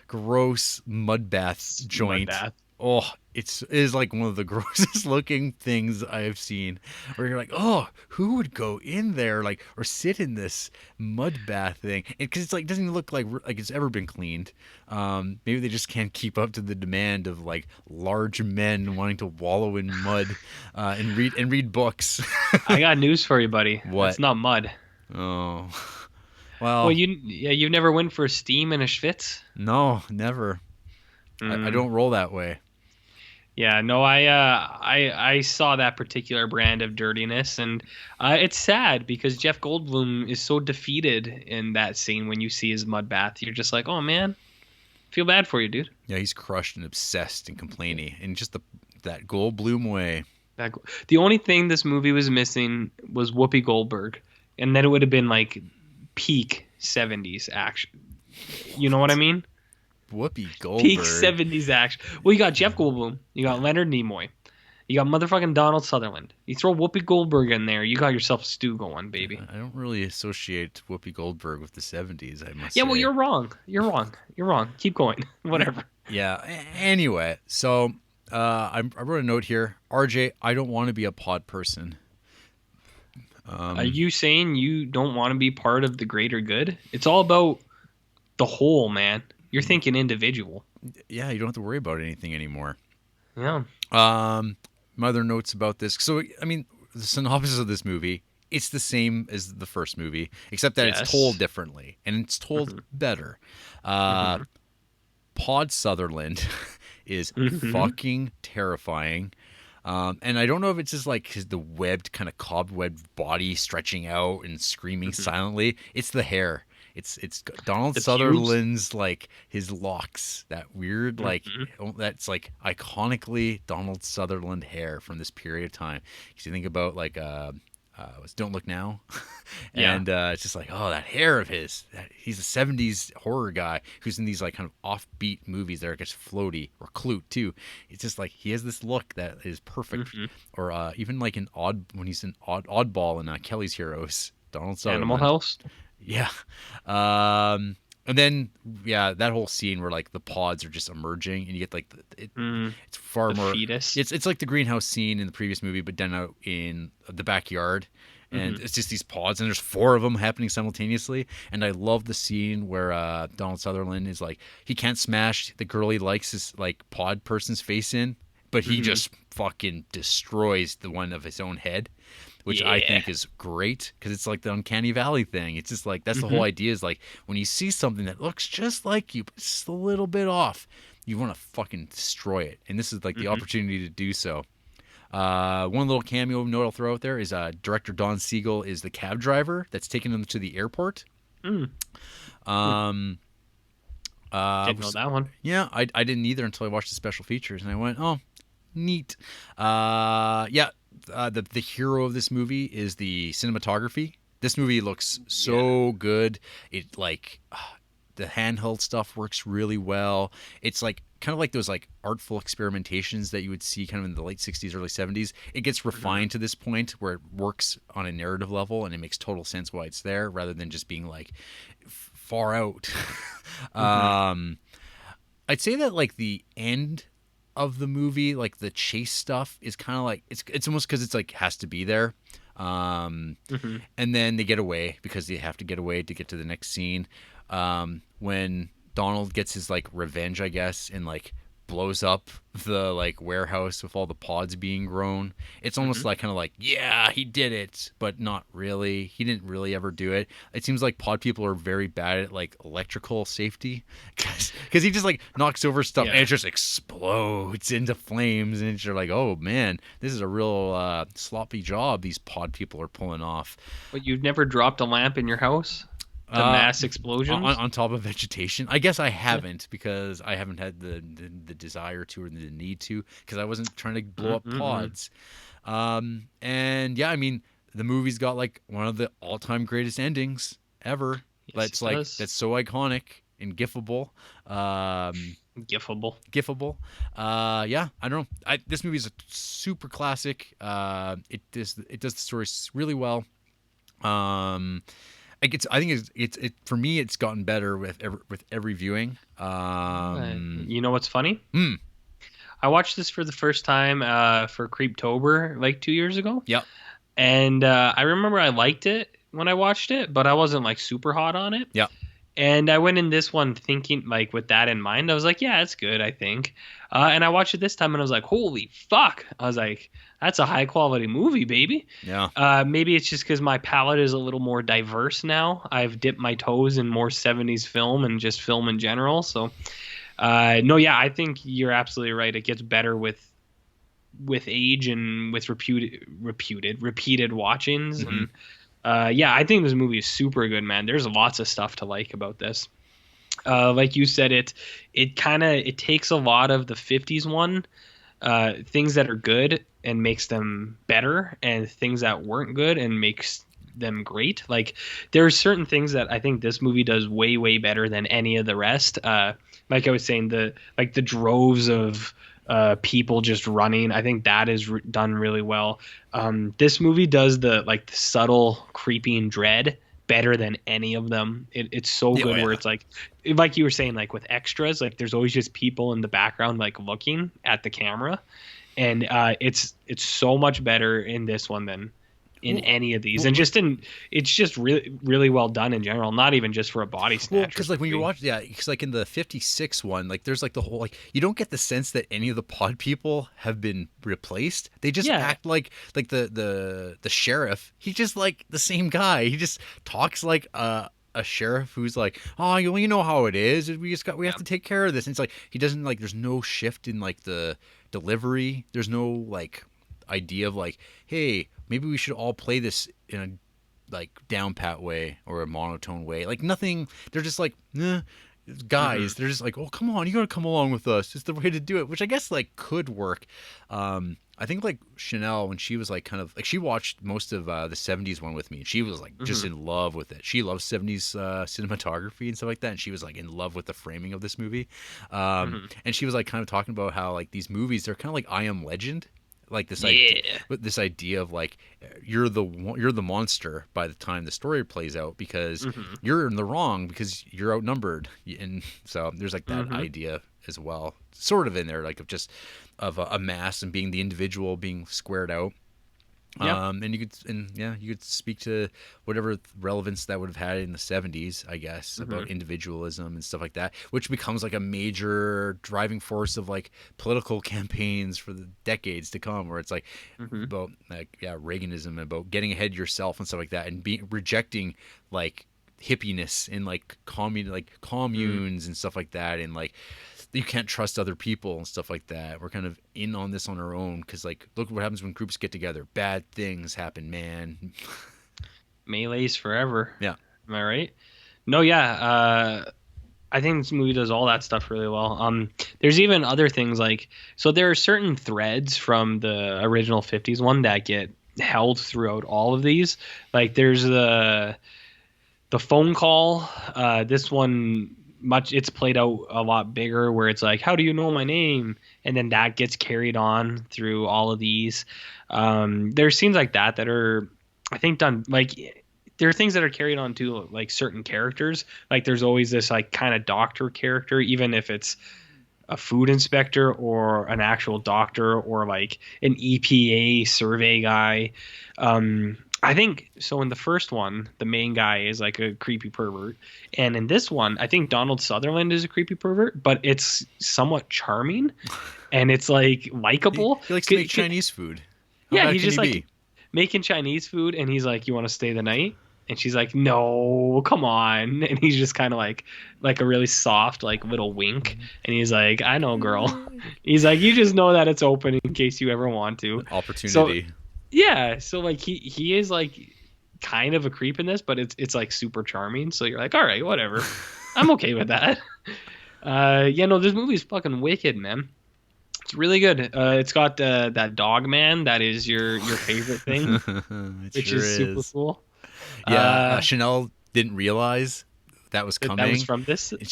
gross mud bath joint. It is like one of the grossest looking things I have seen, where you're like, oh, who would go in there like or sit in this mud bath thing? Because it's like doesn't even look like it's ever been cleaned. Maybe they just can't keep up to the demand of like large men wanting to wallow in mud and read books. I got news for you, buddy. What? It's not mud. Oh, Well, well, you've never went for a steam and a schwitz? no, never. I Mm. don't roll that way. Yeah, no, I saw that particular brand of dirtiness, and it's sad because Jeff Goldblum is so defeated in that scene. When you see his mud bath, you're just like, oh man, feel bad for you, dude. Yeah, he's crushed and obsessed and complaining, and just that Goldblum way. That, the only thing this movie was missing was Whoopi Goldberg, and then it would have been like peak '70s action. You know what I mean? Whoopi Peak Goldberg. '70s action. Well, you got Jeff Goldblum, you got Leonard Nimoy, you got motherfucking Donald Sutherland. You throw Whoopi Goldberg in there, you got yourself a stew going, baby. I don't really associate Whoopi Goldberg with the '70s. I must Yeah, well, say. you're wrong. You're wrong. You're wrong. Keep going. Whatever. Yeah. Anyway, so I wrote a note here. RJ, I don't want to be a pod person. Are you saying you don't want to be part of the greater good? It's all about the whole, man. You're thinking individual. Yeah, you don't have to worry about anything anymore. Yeah. My other notes about this. So, I mean, the synopsis of this movie, it's the same as the first movie, except that Yes. it's told differently and it's told better. Pod Sutherland is fucking terrifying. And I don't know if it's just like the webbed, kind of cobwebbed body stretching out and screaming silently. It's the hair. It's Donald The Sutherland's like his locks, that weird that's like iconically Donald Sutherland hair from this period of time. Because you think about like was Don't Look Now, Yeah. and it's just like, oh, that hair of his. He's a '70s horror guy who's in these like kind of offbeat movies that are just floaty, or Clute too. It's just like he has this look that is perfect, or even like when he's in Oddball in Kelly's Heroes, Donald Sutherland. Animal House. Yeah. And then that whole scene where like the pods are just emerging and you get like it's far The more fetus. it's like the greenhouse scene in the previous movie but done out in the backyard, and it's just these pods and there's 4 of them happening simultaneously. And I love the scene where Donald Sutherland is like, he can't smash the girl he likes his like pod person's face in, but he just fucking destroys the one of his own head, which I think is great because it's like the uncanny valley thing. It's just like, that's the whole idea, is like when you see something that looks just like you but it's just a little bit off, you want to fucking destroy it, and this is like the opportunity to do so. One little cameo note I'll throw out there is director Don Siegel is the cab driver that's taking them to the airport. Didn't know that one. Yeah, I didn't either until I watched the special features and I went, oh, neat. The hero of this movie is the cinematography. This movie looks so good. It like the handheld stuff works really well. It's like kind of like those like artful experimentations that you would see kind of in the late 60s, early 70s. It gets refined to this point where it works on a narrative level and it makes total sense why it's there rather than just being like far out. I'd say that like the end of the movie, like the chase stuff, is kind of like it's almost because it's like has to be there, and then they get away because they have to get away to get to the next scene, when Donald gets his like revenge, I guess, and like blows up the like warehouse with all the pods being grown. It's almost like kind of like, yeah, he did it, but not really. He didn't really ever do it. It seems like pod people are very bad at like electrical safety because he just like knocks over stuff and it just explodes into flames, and you're like, oh man, this is a real sloppy job these pod people are pulling off. But you've never dropped a lamp in your house? The mass explosions? On top of vegetation? I guess I haven't because I haven't had the desire to or the need to, because I wasn't trying to blow up pods. And yeah, I mean, the movie's got like one of the all-time greatest endings ever. That's like does. that's so iconic and gifable. Gifable. Yeah, I don't know. This movie is a super classic. It does the story really well. I think it's for me. It's gotten better with every viewing. You know what's funny? I watched this for the first time for Creeptober like 2 years ago. Yep. And I remember I liked it when I watched it, but I wasn't like super hot on it. Yep. And I went in this one thinking, like, with that in mind. I was like, yeah, it's good, I think. And I watched it this time and I was like, holy fuck. I was like, that's a high quality movie, baby. Yeah. Maybe it's just because my palette is a little more diverse now. I've dipped my toes in more 70s film and just film in general. So, no, yeah, I think you're absolutely right. It gets better with age and with repeated watchings. Mm-hmm. And yeah, I think this movie is super good, man. There's lots of stuff to like about this. Like you said, it takes a lot of the 50s one, things that are good and makes them better, and things that weren't good and makes them great. Like there are certain things that I think this movie does way better than any of the rest. Like I was saying, the droves of people just running. I think that is done really well. This movie does the subtle creeping dread better than any of them. It's so Yeah, oh, good where yeah. it's like you were saying, like with extras, like there's always just people in the background like looking at the camera, and it's so much better in this one than in Well, any of these, well, and it's just really well done in general, not even just for a Body Well, Snatchers because like when you're movie. watching, yeah, because like in the '56 one, like there's like the whole like you don't get the sense that any of the pod people have been replaced. They just Yeah, act like the sheriff. He's just like the same guy. He just talks like a sheriff who's like, oh, you know how it is. We have yeah. to take care of this. And it's like he doesn't like. There's no shift in like the delivery. There's no like idea of like, hey, maybe we should all play this in a like down pat way or a monotone way. Like nothing. They're just like, guys. Hmm. They're just like, oh, come on, you gotta come along with us. It's the way to do it. Which I guess like could work. I think like Chanel when she was like kind of like she watched most of the '70s one with me and she was like just Hmm. in love with it. She loves '70s cinematography and stuff like that, and she was like in love with the framing of this movie. Hmm. And she was like kind of talking about how like these movies they're kind of like I Am Legend, like this idea Yeah. with this idea of like you're the monster by the time the story plays out because Hmm. you're in the wrong because you're outnumbered, and so there's like that Hmm. idea as well sort of in there like of just of a mass and being the individual being squared out. Yeah. And you could speak to whatever relevance that would have had in the '70s, I guess, Hmm. about individualism and stuff like that, which becomes like a major driving force of like political campaigns for the decades to come, where it's like Hmm. about like Reaganism, about getting ahead yourself and stuff like that, and rejecting like hippiness and like communes and stuff like that, and like you can't trust other people and stuff like that. We're kind of in on this on our own because like look what happens when groups get together. Bad things happen, man. Melee's forever. Yeah. Am I right? No, yeah. I think this movie does all that stuff really well. There's even other things like so there are certain threads from the original 50s one that get held throughout all of these. Like there's the phone call. This one much it's played out a lot bigger where it's like, how do you know my name? And then that gets carried on through all of these. There's scenes like that are I think done like there are things that are carried on to like certain characters. Like there's always this like kind of doctor character, even if it's a food inspector or an actual doctor or like an EPA survey guy. I think so. In the first one, the main guy is like a creepy pervert, and in this one, I think Donald Sutherland is a creepy pervert, but it's somewhat charming, and it's like he, likable. he likes to make Chinese food. How Yeah, bad he's can he just like be? making Chinese food, and he's like, "You want to stay the night?" And she's like, "No, come on." And he's just kind of like a really soft, like little wink. And he's like, "I know, girl." He's like, "You just know that it's open in case you ever want to." So Opportunity. yeah, so like he is like kind of a creep in this, but it's like super charming. So you're like, all right, whatever. I'm okay with that. Yeah, no, this movie's fucking wicked, man. It's really good. It's got that dog man that is your favorite thing, It which sure is super is. cool. Yeah, Uh, Chanel didn't realize that was that was coming, from this. and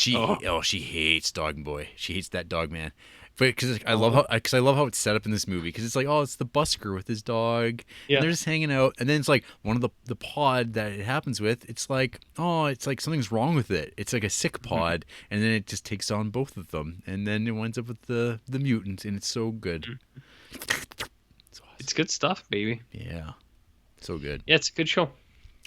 Oh, she hates Dog Boy. She hates that dog man. But oh, I love how it's set up in this movie because it's like it's the busker with his dog and yeah. they're just hanging out, and then it's like one of the pod that it happens with. It's like it's like something's wrong with it. It's like a sick Mhm. pod, and then it just takes on both of them, and then it winds up with the mutant, and it's so good. It's It's awesome. good stuff, baby. Yeah, so good. Yeah, it's a good show.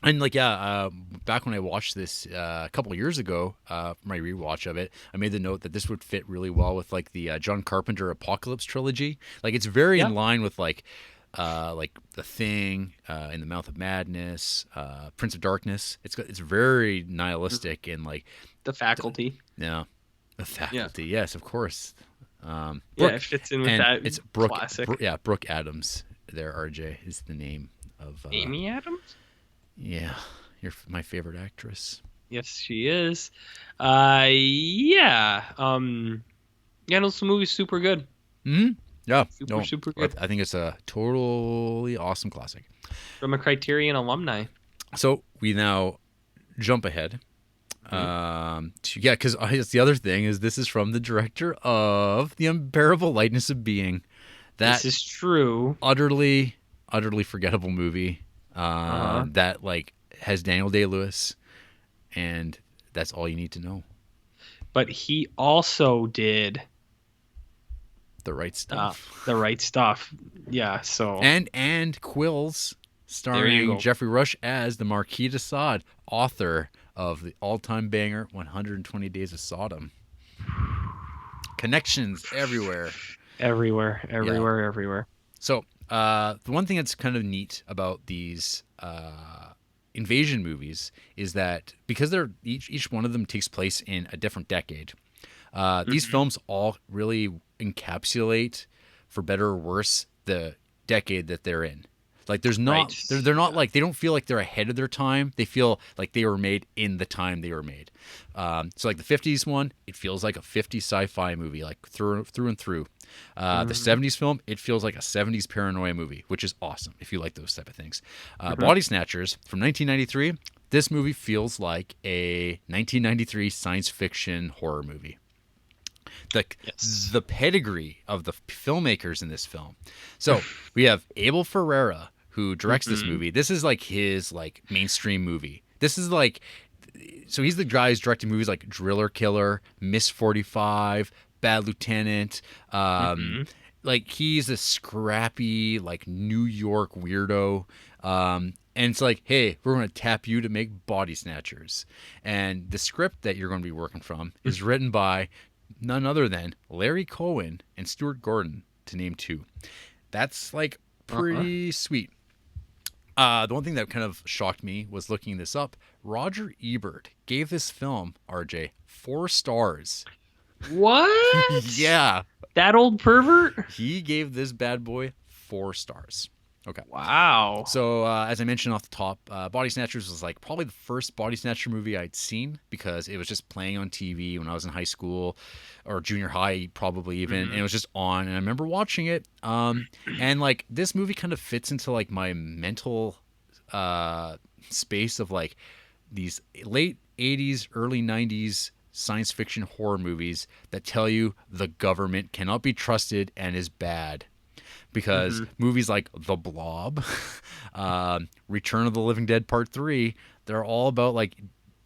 And like, yeah, back when I watched this a couple of years ago, for my rewatch of it, I made the note that this would fit really well with like the John Carpenter Apocalypse trilogy. Like, it's very Yeah. in line with like The Thing, In the Mouth of Madness, Prince of Darkness. It's very Mhm. nihilistic and like, The Faculty. yeah, the Yeah. faculty. Yes, of course. Yeah, it Brooke, fits in with and that it's classic. Yeah, Brooke Adams. There, RJ is the name of. Amy Adams? Yeah, you're my favorite actress. Yes, she is. Yeah. Yeah, no, this movie's super good. Hmm. Yeah, Super, no, super I good. I think it's a totally awesome classic. From a Criterion alumni. So we now jump ahead. Hmm. Yeah, because it's the other thing is this is from the director of The Unbearable Lightness of Being, This that is true. utterly, utterly forgettable movie. Uh-huh. That like has Daniel Day Lewis, and that's all you need to know. But he also did The Right Stuff. the right stuff. Yeah, so And Quills, there you starring go. Jeffrey Rush as the Marquis de Sade, author of the all-time banger 120 Days of Sodom. Connections everywhere. Everywhere, Yeah. everywhere, everywhere. So the one thing that's kind of neat about these invasion movies is that because they're each one of them takes place in a different decade. These Hmm. films all really encapsulate, for better or worse, the decade that they're in. Like there's not Right. they're not Yeah. like they don't feel like they're ahead of their time. They feel like they were made in the time they were made. So like the '50s one, it feels like a '50s sci-fi movie, like through and through. The Hmm. '70s film, it feels like a '70s paranoia movie, which is awesome if you like those type of things. Hmm. Body Snatchers from 1993. This movie feels like a 1993 science fiction horror movie. the Yes. the pedigree of the filmmakers in this film. So we have Abel Ferreira, who directs this Hmm. movie. This is like his like mainstream movie. This is like, so he's the guy who's directing movies like Driller Killer, Miss 45, Bad Lieutenant. Hmm. Like he's a scrappy like New York weirdo. And it's like, hey, we're going to tap you to make Body Snatchers. And the script that you're going to be working from is written by none other than Larry Cohen and Stuart Gordon, to name two. That's like Uh-huh. pretty sweet. The one thing that kind of shocked me was looking this up. Roger Ebert gave this film, RJ, 4 stars. What? Yeah, That old pervert? he gave this bad boy 4 stars. Okay. Wow. So, as I mentioned off the top, Body Snatchers was like probably the first Body Snatcher movie I'd seen because it was just playing on TV when I was in high school or junior high, probably even, and Hmm. it was just on. And I remember watching it. And like this movie kind of fits into like my mental space of like these late 80s, early 90s science fiction horror movies that tell you the government cannot be trusted and is bad, because Hmm. movies like The Blob, Return of the Living Dead Part 3, they're all about like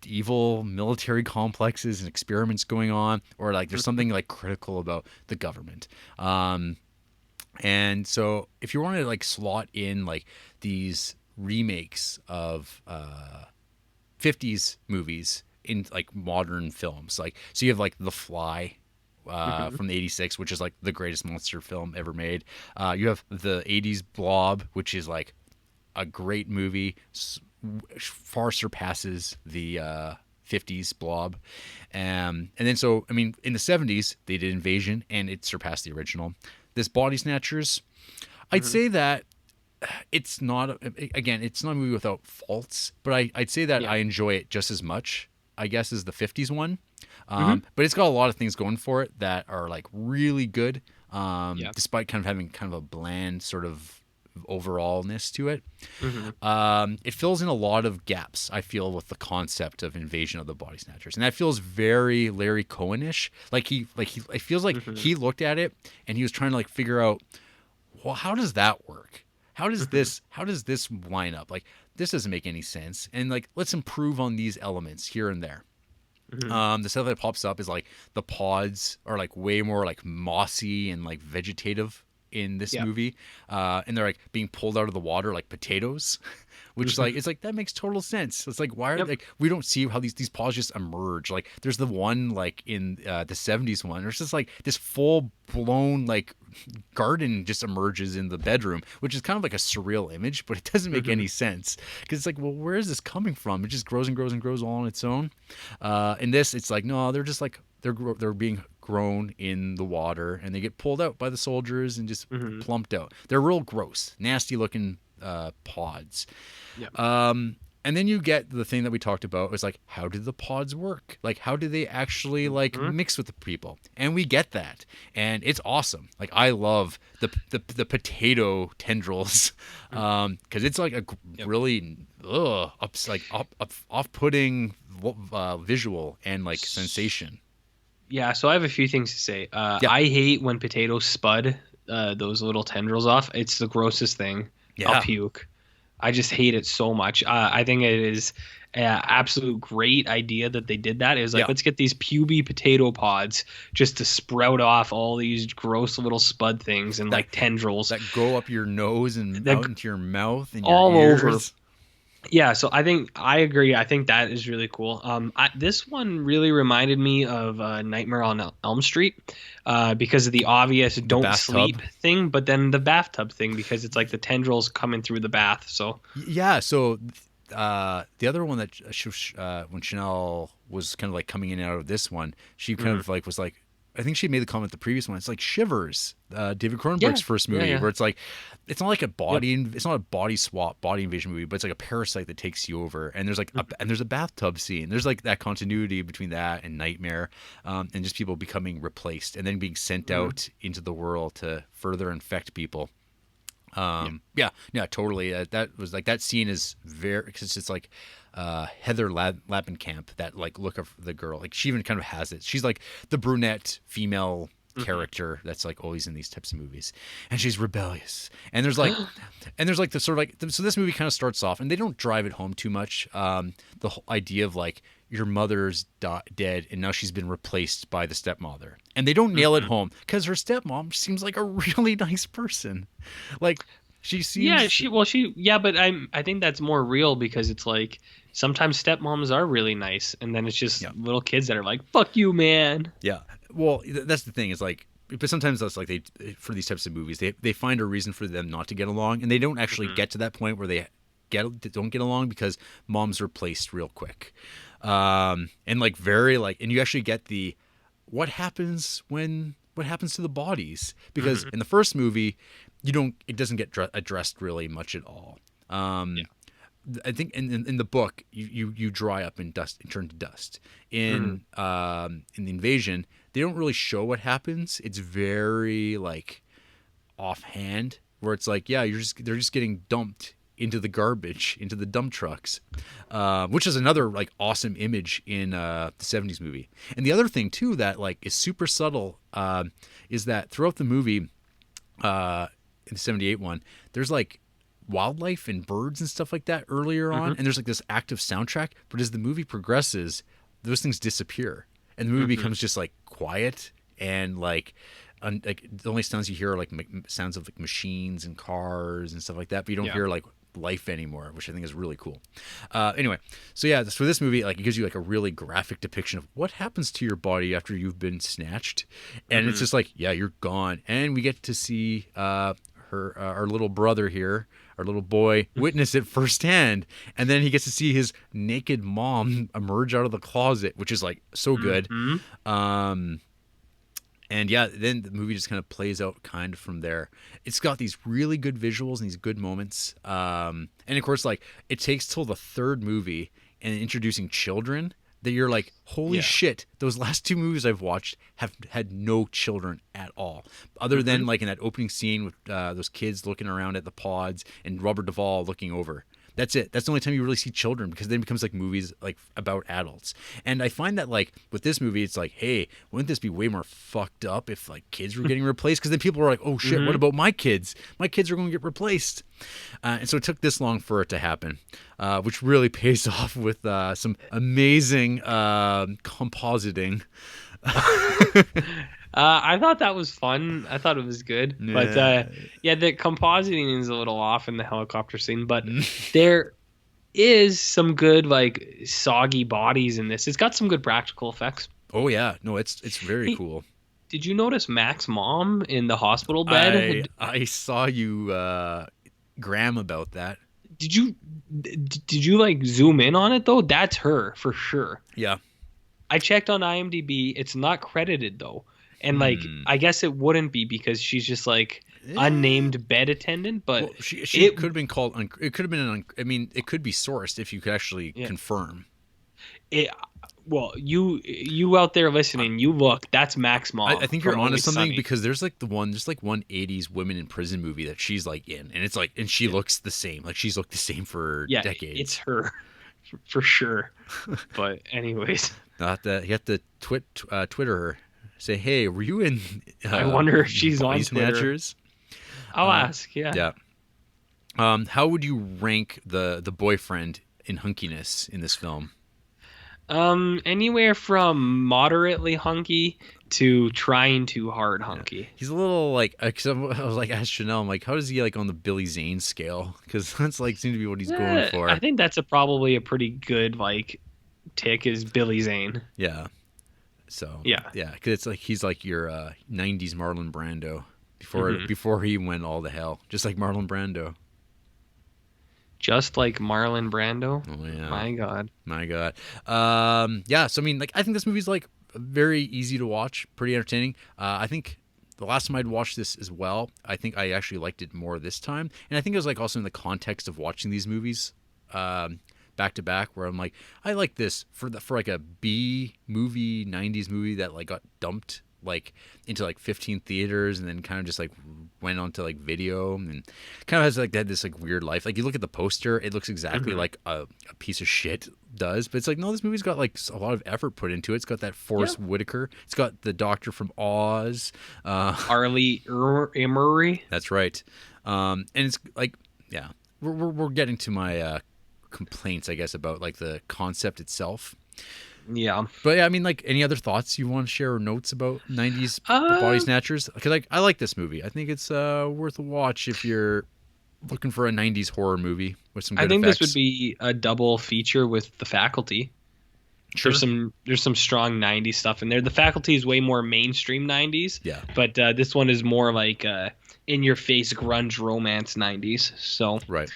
evil military complexes and experiments going on, or like there's something like critical about the government. And so if you want to like slot in like these remakes of 50s movies in like modern films, like so you have like The Fly, Hmm. from the '86, which is like the greatest monster film ever made. You have the '80s Blob, which is like a great movie, far surpasses the '50s Blob. And then so I mean, in the '70s they did Invasion, and it surpassed the original. This Body Snatchers, I'd Hmm. say that it's not, again, it's not a movie without faults, but I'd say that Yeah. I enjoy it just as much, I guess, as the '50s one. Hmm. But it's got a lot of things going for it that are like really good, Yeah. despite kind of having kind of a bland sort of overallness to it. Hmm. It fills in a lot of gaps, I feel, with the concept of Invasion of the Body Snatchers, and that feels very Larry Cohen-ish. It feels like Hmm. he looked at it and he was trying to like figure out, well, how does that work? Hmm. How does this line up? Like this doesn't make any sense, and like let's improve on these elements here and there. Hmm. The stuff that pops up is like the pods are like way more like mossy and like vegetative in this Yeah. movie, and they're like being pulled out of the water like potatoes. Which is like, it's like that makes total sense. It's like, why are Yep. like we don't see how these paws just emerge. Like there's the one like in the 70s one. There's just like this full blown like garden just emerges in the bedroom, which is kind of like a surreal image, but it doesn't make any sense because it's like, well, where is this coming from? It just grows and grows and grows all on its own. In this, it's like, no, they're just like they're being grown in the water and they get pulled out by the soldiers and just plumped out. They're real gross, nasty looking pods. Yeah. And then you get the thing that we talked about was like, how do the pods work? Like, how do they actually like mix with the people? And we get that, and it's awesome. Like, I love the potato tendrils, because it's like a really off-putting visual and like sensation. Yeah, so I have a few things to say. Yeah. I hate when potatoes spud those little tendrils off. It's the grossest thing. Yeah. I'll puke. I just hate it so much. I think it is an absolute great idea that they did that. It was like, let's get these puby potato pods just to sprout off all these gross little spud things and like tendrils that go up your nose and out into your mouth and all your ears. over. Yeah, so I agree. I think that is really cool. This one really reminded me of Nightmare on Elm Street because of the obvious don't bathtub sleep thing, but then the bathtub thing because it's like the tendrils coming through the bath. So yeah, so the other one that when Chanel was kind of like coming in and out of this one, she kind of like was like, I think she made the comment the previous one. It's like Shivers, David Cronenberg's first movie, where it's like, it's not like a body, it's not a body swap, body invasion movie, but it's like a parasite that takes you over. And there's like, and there's a bathtub scene. There's like that continuity between that and Nightmare, and just people becoming replaced and then being sent out into the world to further infect people. Yeah, totally. That was like, that scene is very, because it's like Heather Lappenkamp, that like look of the girl, like she even kind of has it. She's like the brunette female character that's like always in these types of movies, and she's rebellious. And there's like, the sort of like, so this movie kind of starts off, and they don't drive it home too much. The whole idea of like, your mother's dead and now she's been replaced by the stepmother, and they don't nail it home because her stepmom seems like a really nice person. Like she seems, but I think that's more real because it's like sometimes stepmoms are really nice, and then it's just little kids that are like, fuck you, man. Yeah, well, that's the thing, is like, but sometimes that's like, they, for these types of movies, they find a reason for them not to get along, and they don't actually get to that point where they don't get along because mom's replaced real quick. And like very like, and you actually get the what happens to the bodies, because in the first movie it doesn't get addressed really much at all. I think in the book you dry up in dust and turn to dust. In the Invasion, they don't really show what happens. It's very like offhand, where it's like, they're just getting dumped into the garbage, into the dump trucks, which is another like awesome image in the 70s movie. And the other thing too that like is super subtle is that throughout the movie, in the 78 one, there's like wildlife and birds and stuff like that earlier on, and there's like this active soundtrack, but as the movie progresses, those things disappear and the movie becomes just like quiet, and like the only sounds you hear are like sounds of like machines and cars and stuff like that, but you don't hear like life anymore, which I think is really cool. Anyway, so yeah, for this movie, like, it gives you like a really graphic depiction of what happens to your body after you've been snatched, and it's just like, you're gone. And we get to see our little brother here, our little boy, witness it firsthand, and then he gets to see his naked mom emerge out of the closet, which is like so good. And then the movie just kind of plays out kind of from there. It's got these really good visuals and these good moments. And of course, like, it takes till the third movie and introducing children that you're like, holy shit, those last two movies I've watched have had no children at all. Other than like in that opening scene with those kids looking around at the pods and Robert Duvall looking over. That's it. That's the only time you really see children, because then it becomes like movies like about adults. And I find that like with this movie, it's like, hey, wouldn't this be way more fucked up if like kids were getting replaced? Because then people are like, oh shit, what about my kids? My kids are going to get replaced. And so it took this long for it to happen, which really pays off with some amazing compositing. I thought that was fun. I thought it was good, but Yeah. yeah, the compositing is a little off in the helicopter scene, but there is some good like soggy bodies in this. It's got some good practical effects. Oh yeah, no, it's very Hey, cool. did you notice Mac's mom in the hospital I bed? I saw you Graham about that. Did you did you like zoom in on it though? That's her for sure. Yeah. I checked on IMDb. It's not credited though. And like Hmm. I guess it wouldn't be because she's just like Eh, unnamed bed attendant, but well, she it could have been called. It could have been I mean, it could be sourced if you could actually yeah. confirm. It well, you out there listening, you look, that's Mac's I mom think you're from onto Always something Sunny. because there's like one '80s women in prison movie that she's like in, and it's like, and she Yeah, looks the same. Like she's looked the same for yeah, it's decades. her for sure. But anyways, Not that you have to Twitter her, say, hey, were you in I wonder if she's Body on Twitter. Snatchers? I'll ask, yeah. Yeah. How would you rank the boyfriend in hunkiness in this film? Anywhere from moderately hunky to trying too hard Yeah. hunky. He's a little like, 'cause I was like, asked Chanel, I'm like, how does he like on the Billy Zane scale? Because that's like seems to be what he's going I for. think that's probably a pretty good like tick is Billy Zane. Yeah. So Yeah. yeah, because it's like he's like your '90s Marlon Brando before hmm before he went all to hell, just like Marlon Brando. Just like Marlon Brando. Oh yeah, My God. my God. Yeah. So I mean, like, I think this movie's like very easy to watch, pretty entertaining. I think the last time I'd watched this as well, I think I actually liked it more this time, and I think it was like also in the context of watching these movies. Back to back, where I'm like, I like this for like a B movie '90s movie that like got dumped like into like 15 theaters and then kind of just like went on to like video and kind of has like had this like weird life. Like you look at the poster, it looks exactly hmm like a piece of shit does, but it's like no, this movie's got like a lot of effort put into it. It's got that Yeah. Forrest Whitaker. It's got the doctor from Oz. Arlie Emery. That's right. And it's like yeah, we're getting to my complaints, I guess, about like the concept itself. Yeah. But yeah, I mean, like, any other thoughts you want to share or notes about '90s Body Uh, Snatchers? Because like, I like this movie. I think it's worth a watch if you're looking for a '90s horror movie with some I good think this would effects. be a double feature with The Faculty. Sure. There's some strong '90s stuff in there. The Faculty is way more mainstream '90s, Yeah. but this one is more like in your face grunge romance '90s. So Right.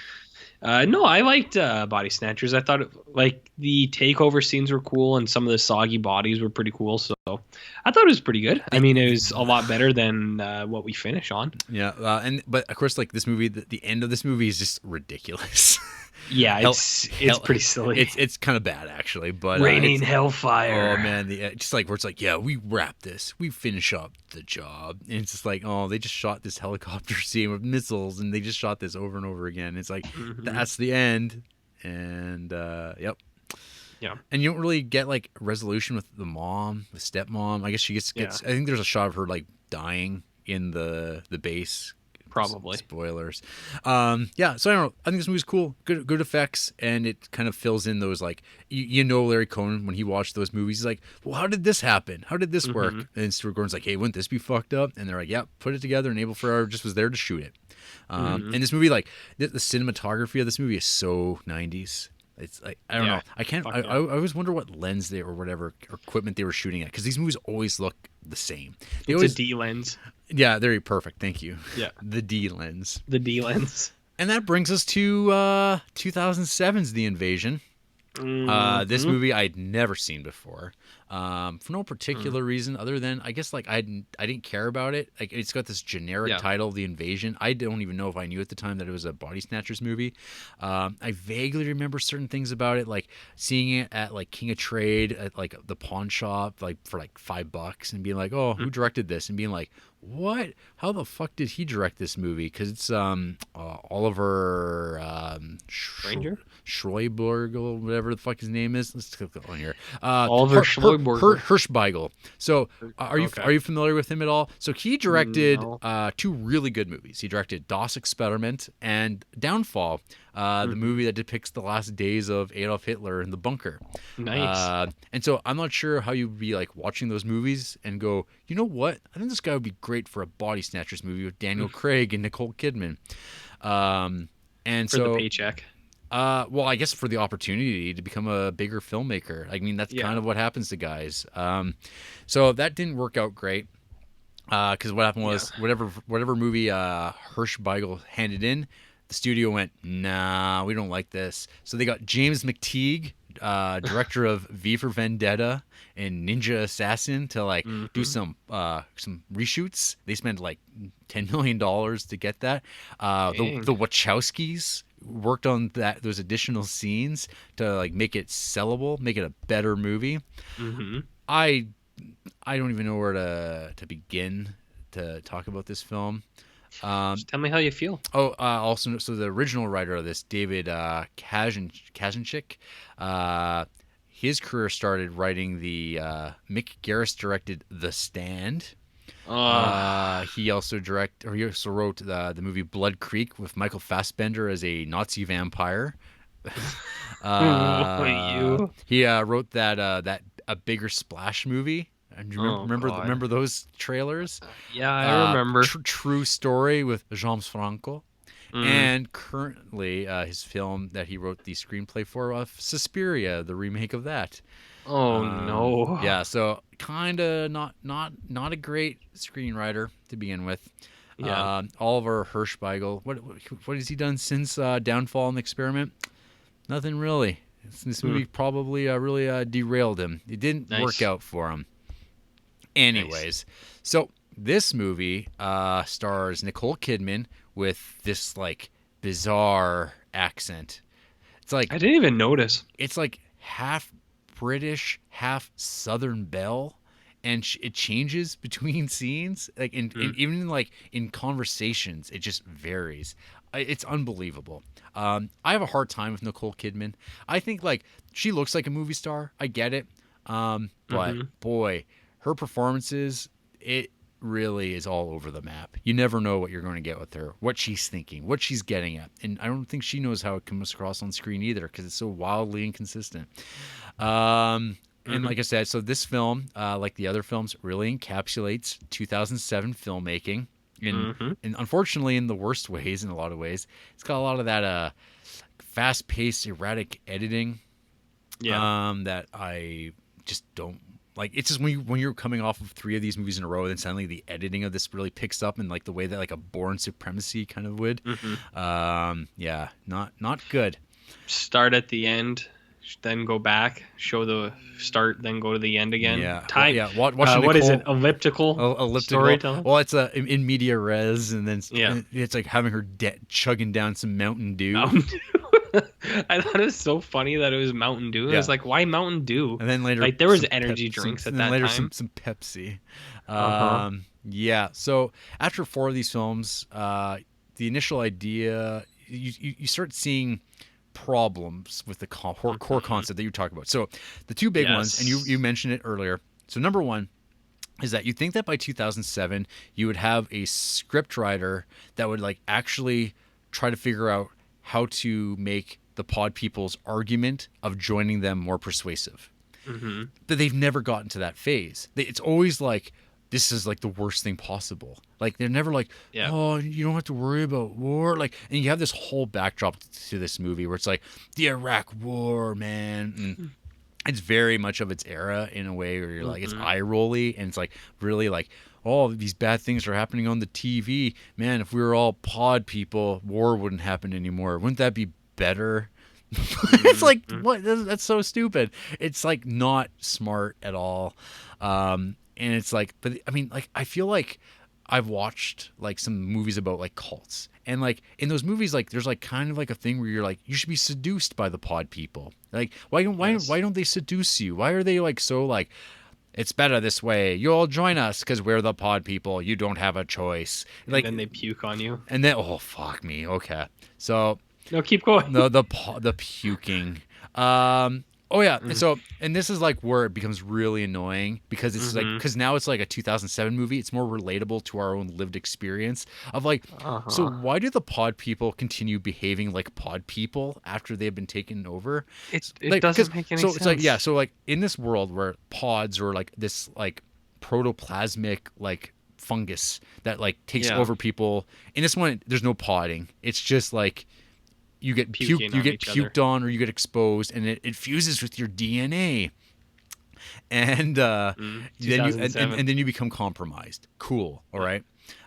no, I liked Body Snatchers. I thought like the takeover scenes were cool, and some of the soggy bodies were pretty cool. So I thought it was pretty good. I mean, it was a lot better than what we finish on. Yeah. But of course, like this movie, the end of this movie is just ridiculous. Yeah, Hell, it's pretty silly. it's kind of bad actually, but Raining it's, hellfire. oh man, just like where it's like, yeah, we wrap this, we finish up the job, and it's just like, oh, they just shot this helicopter scene with missiles, and they just shot this over and over again. It's like Mhm. that's the end, and yep. Yeah. And you don't really get like resolution with the mom, the stepmom. I guess she gets. Yeah. I think there's a shot of her like dying in the base. Probably. Spoilers. Yeah, so I don't know. I think this movie's cool. Good effects, and it kind of fills in those like you know Larry Cohen when he watched those movies. He's like, well, how did this happen? How did this work? Mhm. And Stuart Gordon's like, hey, wouldn't this be fucked up? And they're like, yeah, put it together. And Abel Ferrara just was there to shoot it. Mhm. And this movie, like the cinematography of this movie is so 90s. It's like I don't Yeah. know. I can't. Fuck I yeah. always wonder what lens they or whatever or equipment they were shooting at because these movies always look the same. They It's always a D lens. yeah, very perfect. Thank you. Yeah. The D lens. The D lens. And that brings us to 2007's The Invasion. This Mhm. movie I'd never seen before, for no particular reason other than I guess like I didn't care about it. Like it's got this generic Yeah. title, The Invasion. I don't even know if I knew at the time that it was a Body Snatchers movie. I vaguely remember certain things about it, like seeing it at like King of Trade at like the pawn shop, like for like $5, and being like, "Oh, who directed this?" And being like, "What? How the fuck did he direct this movie?" Because it's Oliver Ranger? Schroiberg or whatever the fuck his name is. Let's click on here. Oliver Schloberg? Hirschbiegel. So are you familiar with him at all? So he directed two really good movies. He directed Das Experiment and Downfall, the movie that depicts the last days of Adolf Hitler in the bunker. Nice. And so I'm not sure how you'd be like watching those movies and go, you know what? I think this guy would be great for a Body Snatchers movie with Daniel Craig and Nicole Kidman. And for the paycheck. Well, I guess for the opportunity to become a bigger filmmaker. I mean, that's kind of what happens to guys. So that didn't work out great. Because what happened was whatever movie Hirschbiegel handed in, the studio went, nah, we don't like this. So they got James McTeague, director of V for Vendetta and Ninja Assassin, to like do some reshoots. They spent like $10 million to get that. The Wachowskis worked on those additional scenes to like make it sellable, make it a better movie. I don't even know where to begin to talk about this film. Just tell me how you feel. Also, so the original writer of this, David Kazinchik, his career started writing the Mick Garris directed The Stand. He also wrote the movie Blood Creek with Michael Fassbender as a Nazi vampire. He wrote that A Bigger Splash movie. And you remember those trailers? Yeah, I remember. True Story with James Franco. And currently, his film that he wrote the screenplay for, Suspiria, the remake of that. Oh no! Yeah, so kind of not a great screenwriter to begin with. Yeah. Oliver Hirschbiegel. What has he done since Downfall and Experiment? Nothing really. This movie probably really derailed him. It didn't work out for him. Anyways, so this movie stars Nicole Kidman with this like bizarre accent. It's like I didn't even notice. It's like half British, half Southern Belle, and it changes between scenes. Like even like in conversations, it just varies. It's unbelievable. I have a hard time with Nicole Kidman. I think like she looks like a movie star. I get it, but boy, her performances, it really is all over the map. You never know what you're going to get with her, what she's thinking, what she's getting at. And I don't think she knows how it comes across on screen either, because it's so wildly inconsistent. And like I said, so this film, like the other films, really encapsulates 2007 filmmaking. And unfortunately, in the worst ways, in a lot of ways. It's got a lot of that fast-paced, erratic editing that I just don't like. It's just when you're coming off of 3 of these movies in a row, then suddenly the editing of this really picks up in like the way that like a Bourne Supremacy kind of would. Yeah, not good. Start at the end, then go back, show the start, then go to the end again. Yeah, What is it? Elliptical storytelling? Well, it's in media res, and then it's like having her chugging down some Mountain Dew. I thought it was so funny that it was Mountain Dew. It was like, why Mountain Dew? And then later, like there was energy drinks at that time. Some Pepsi. Yeah. So after 4 of these films, the initial idea, you start seeing problems with the core concept that you talk about. So the 2 big ones, and you mentioned it earlier. So number 1 is that you think that by 2007 you would have a script writer that would like actually try to figure out how to make the pod people's argument of joining them more persuasive. But they've never gotten to that phase. It's always like, this is like the worst thing possible. Like they're never like, oh, you don't have to worry about war. Like, and you have this whole backdrop to this movie where it's like the Iraq War, man. And it's very much of its era in a way where you're like, it's eye rolly, and it's like really like, oh, these bad things are happening on the TV. Man, if we were all pod people, war wouldn't happen anymore. Wouldn't that be better? It's like, what? That's so stupid. It's like not smart at all. And it's like, but I mean, like, I feel like I've watched like some movies about like cults, and like in those movies, like there's like kind of like a thing where you're like, you should be seduced by the pod people. Like, why don't they seduce you? Why are they like so like, it's better this way. You'll join us because we're the pod people. You don't have a choice. Like, and then they puke on you. And then, oh fuck me. Okay, so no, keep going. The puking. Oh yeah, and this is like where it becomes really annoying because it's like Mm-hmm. because now it's like a 2007 movie. It's more relatable to our own lived experience of like. So Uh-huh. why do the pod people continue behaving like pod people after they've been taken over? It Like because doesn't make any so it's like yeah, sense. so like in this world where pods or like this like protoplasmic like fungus that like takes Yeah, over people. In this one, there's no podding. It's just like puking you on get each other. puked on or you get exposed and it fuses with your DNA and then you 2007. and then you become compromised. Cool. All Yeah.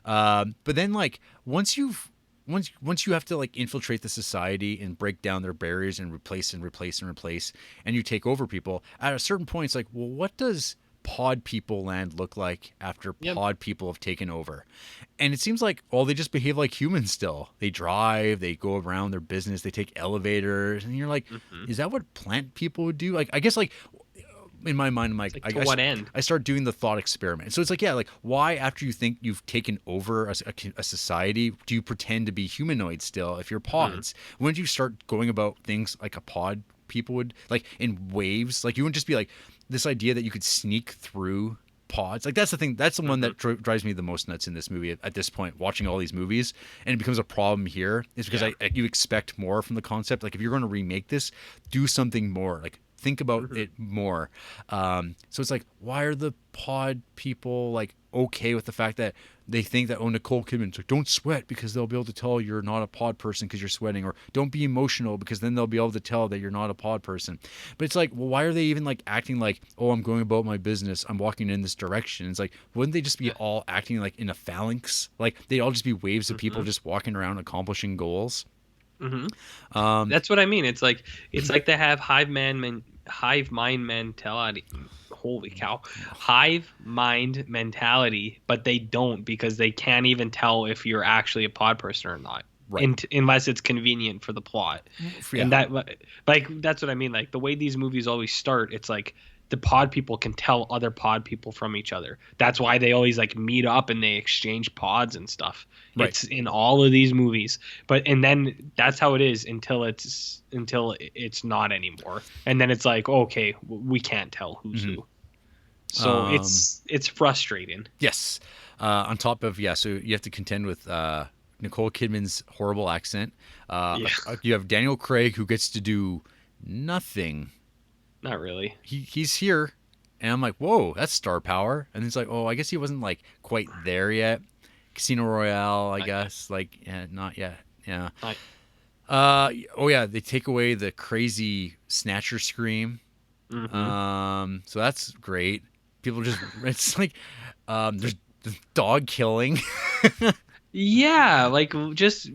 right. But then like once you have to like infiltrate the society and break down their barriers and replace and you take over people at a certain point it's like well what does pod people land look like after Yep. pod people have taken over and it seems like well they just behave like humans still they drive they go around their business they take elevators and you're like Hmm. is that what plant people would do like I guess like in my mind, I'm It's like, like, to what end? I start doing the thought experiment. So it's like, yeah, like why after you think you've taken over a society, do you pretend to be humanoid still if you're Mm. pods? Wouldn't you start going about things like a pod people would, like in waves? Like you wouldn't just be like this idea that you could sneak through pods. Like that's the thing. That's the one Hmm. that drives me the most nuts in this movie at this point. Watching all these movies, and it becomes a problem here is because Yeah. you expect more from the concept. Like if you're going to remake this, do something more. Like think about Hmm. it more. So it's like, why are the pod people like okay with the fact that they think that Nicole Kidman's like don't sweat because they'll be able to tell you're not a pod person because you're sweating, or don't be emotional because then they'll be able to tell that you're not a pod person. But it's like, well, why are they even like acting like, oh, I'm going about my business, I'm walking in this direction? It's like, wouldn't they just be Yeah. all acting like in a phalanx? Like they'd all just be waves of people Hmm. just walking around accomplishing goals. Hmm. Um, That's what I mean. It's like they have hive mind mentality. Holy cow, hive mind mentality, but they don't because they can't even tell if you're actually a pod person or not, right. unless it's convenient for the plot. And Yeah. that's what I mean. Like the way these movies always start, it's like the pod people can tell other pod people from each other. That's why they always like meet up and they exchange pods and stuff. Right. It's in all of these movies. And then that's how it is until it's not anymore. And then it's like, okay, we can't tell who's Mhm. who. So Um, it's frustrating. Yes. On top of so you have to contend with Nicole Kidman's horrible accent. Yeah. You have Daniel Craig who gets to do nothing. Not really. He's here, and I'm like, whoa, that's star power. And it's like, oh, I guess he wasn't like quite there yet. Casino Royale, I Not guess, like not yet. Yeah. Not- Oh yeah, they take away the crazy snatcher scream. Mhm. So that's great. People just it's like there's dog killing Yeah, like just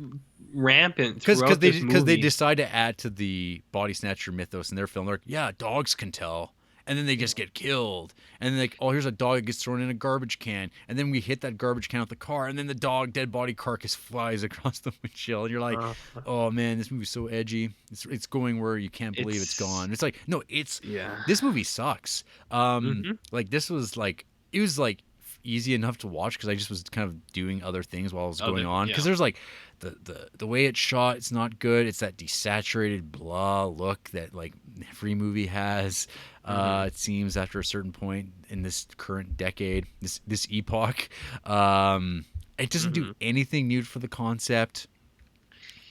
rampant throughout this because they movie. decide to add to the body snatcher mythos in their film. They're like, yeah, dogs can tell, and then they just get killed. And then like, oh, here's a dog that gets thrown in a garbage can, and then we hit that garbage can with the car, and then the dog dead body carcass flies across the windshield. And you're like, Uh, oh man, this movie's so edgy. It's going where you can't believe it's gone. It's like no, it's yeah. this movie sucks. Mhm. Like this was like it was like easy enough to watch because I just was kind of doing other things while it was going on. Because Yeah. there's like the way it's shot, it's not good. It's that desaturated blah look that like every movie has. It seems after a certain point in this current decade, this epoch, it doesn't do anything new for the concept.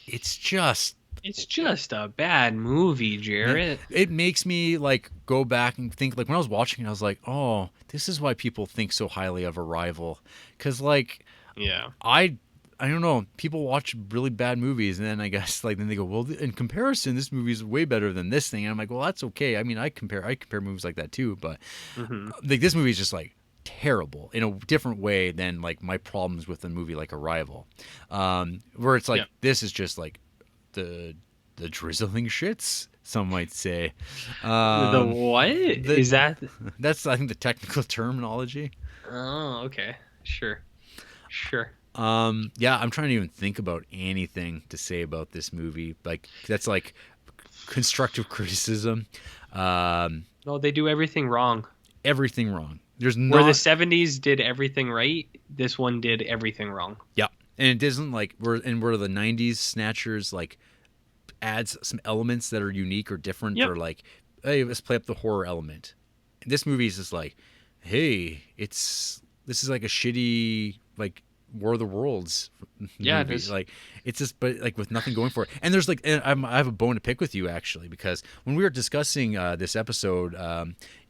It's just It's just a bad movie, Jarrett. it makes me like go back and think like when I was watching it I was like, oh, this is why people think so highly of Arrival, because like Yeah. I don't know, people watch really bad movies and then I guess like then they go, well, in comparison this movie is way better than this thing, and I'm like, well, that's okay. I mean, I compare movies like that too, but Hmm. like this movie is just like terrible in a different way than like my problems with a movie like Arrival, where it's like Yeah. this is just like the drizzling shits, some might say. The what is that? That's I think the technical terminology. Oh, okay. Sure. Yeah, I'm trying to even think about anything to say about this movie. Like that's like constructive criticism. No, they do everything wrong. Everything wrong. There's Where the not. 70s did everything right, this one did everything wrong. Yeah, and it doesn't like where the 90s snatchers like adds some elements that are unique or different Yep. or like hey, let's play up the horror element. And this movie is just like, hey, this is like a shitty like War of the Worlds Yeah, it movie. is. Like it's just, but like with nothing going for it. And there's like, and I have a bone to pick with you actually, because when we were discussing this episode,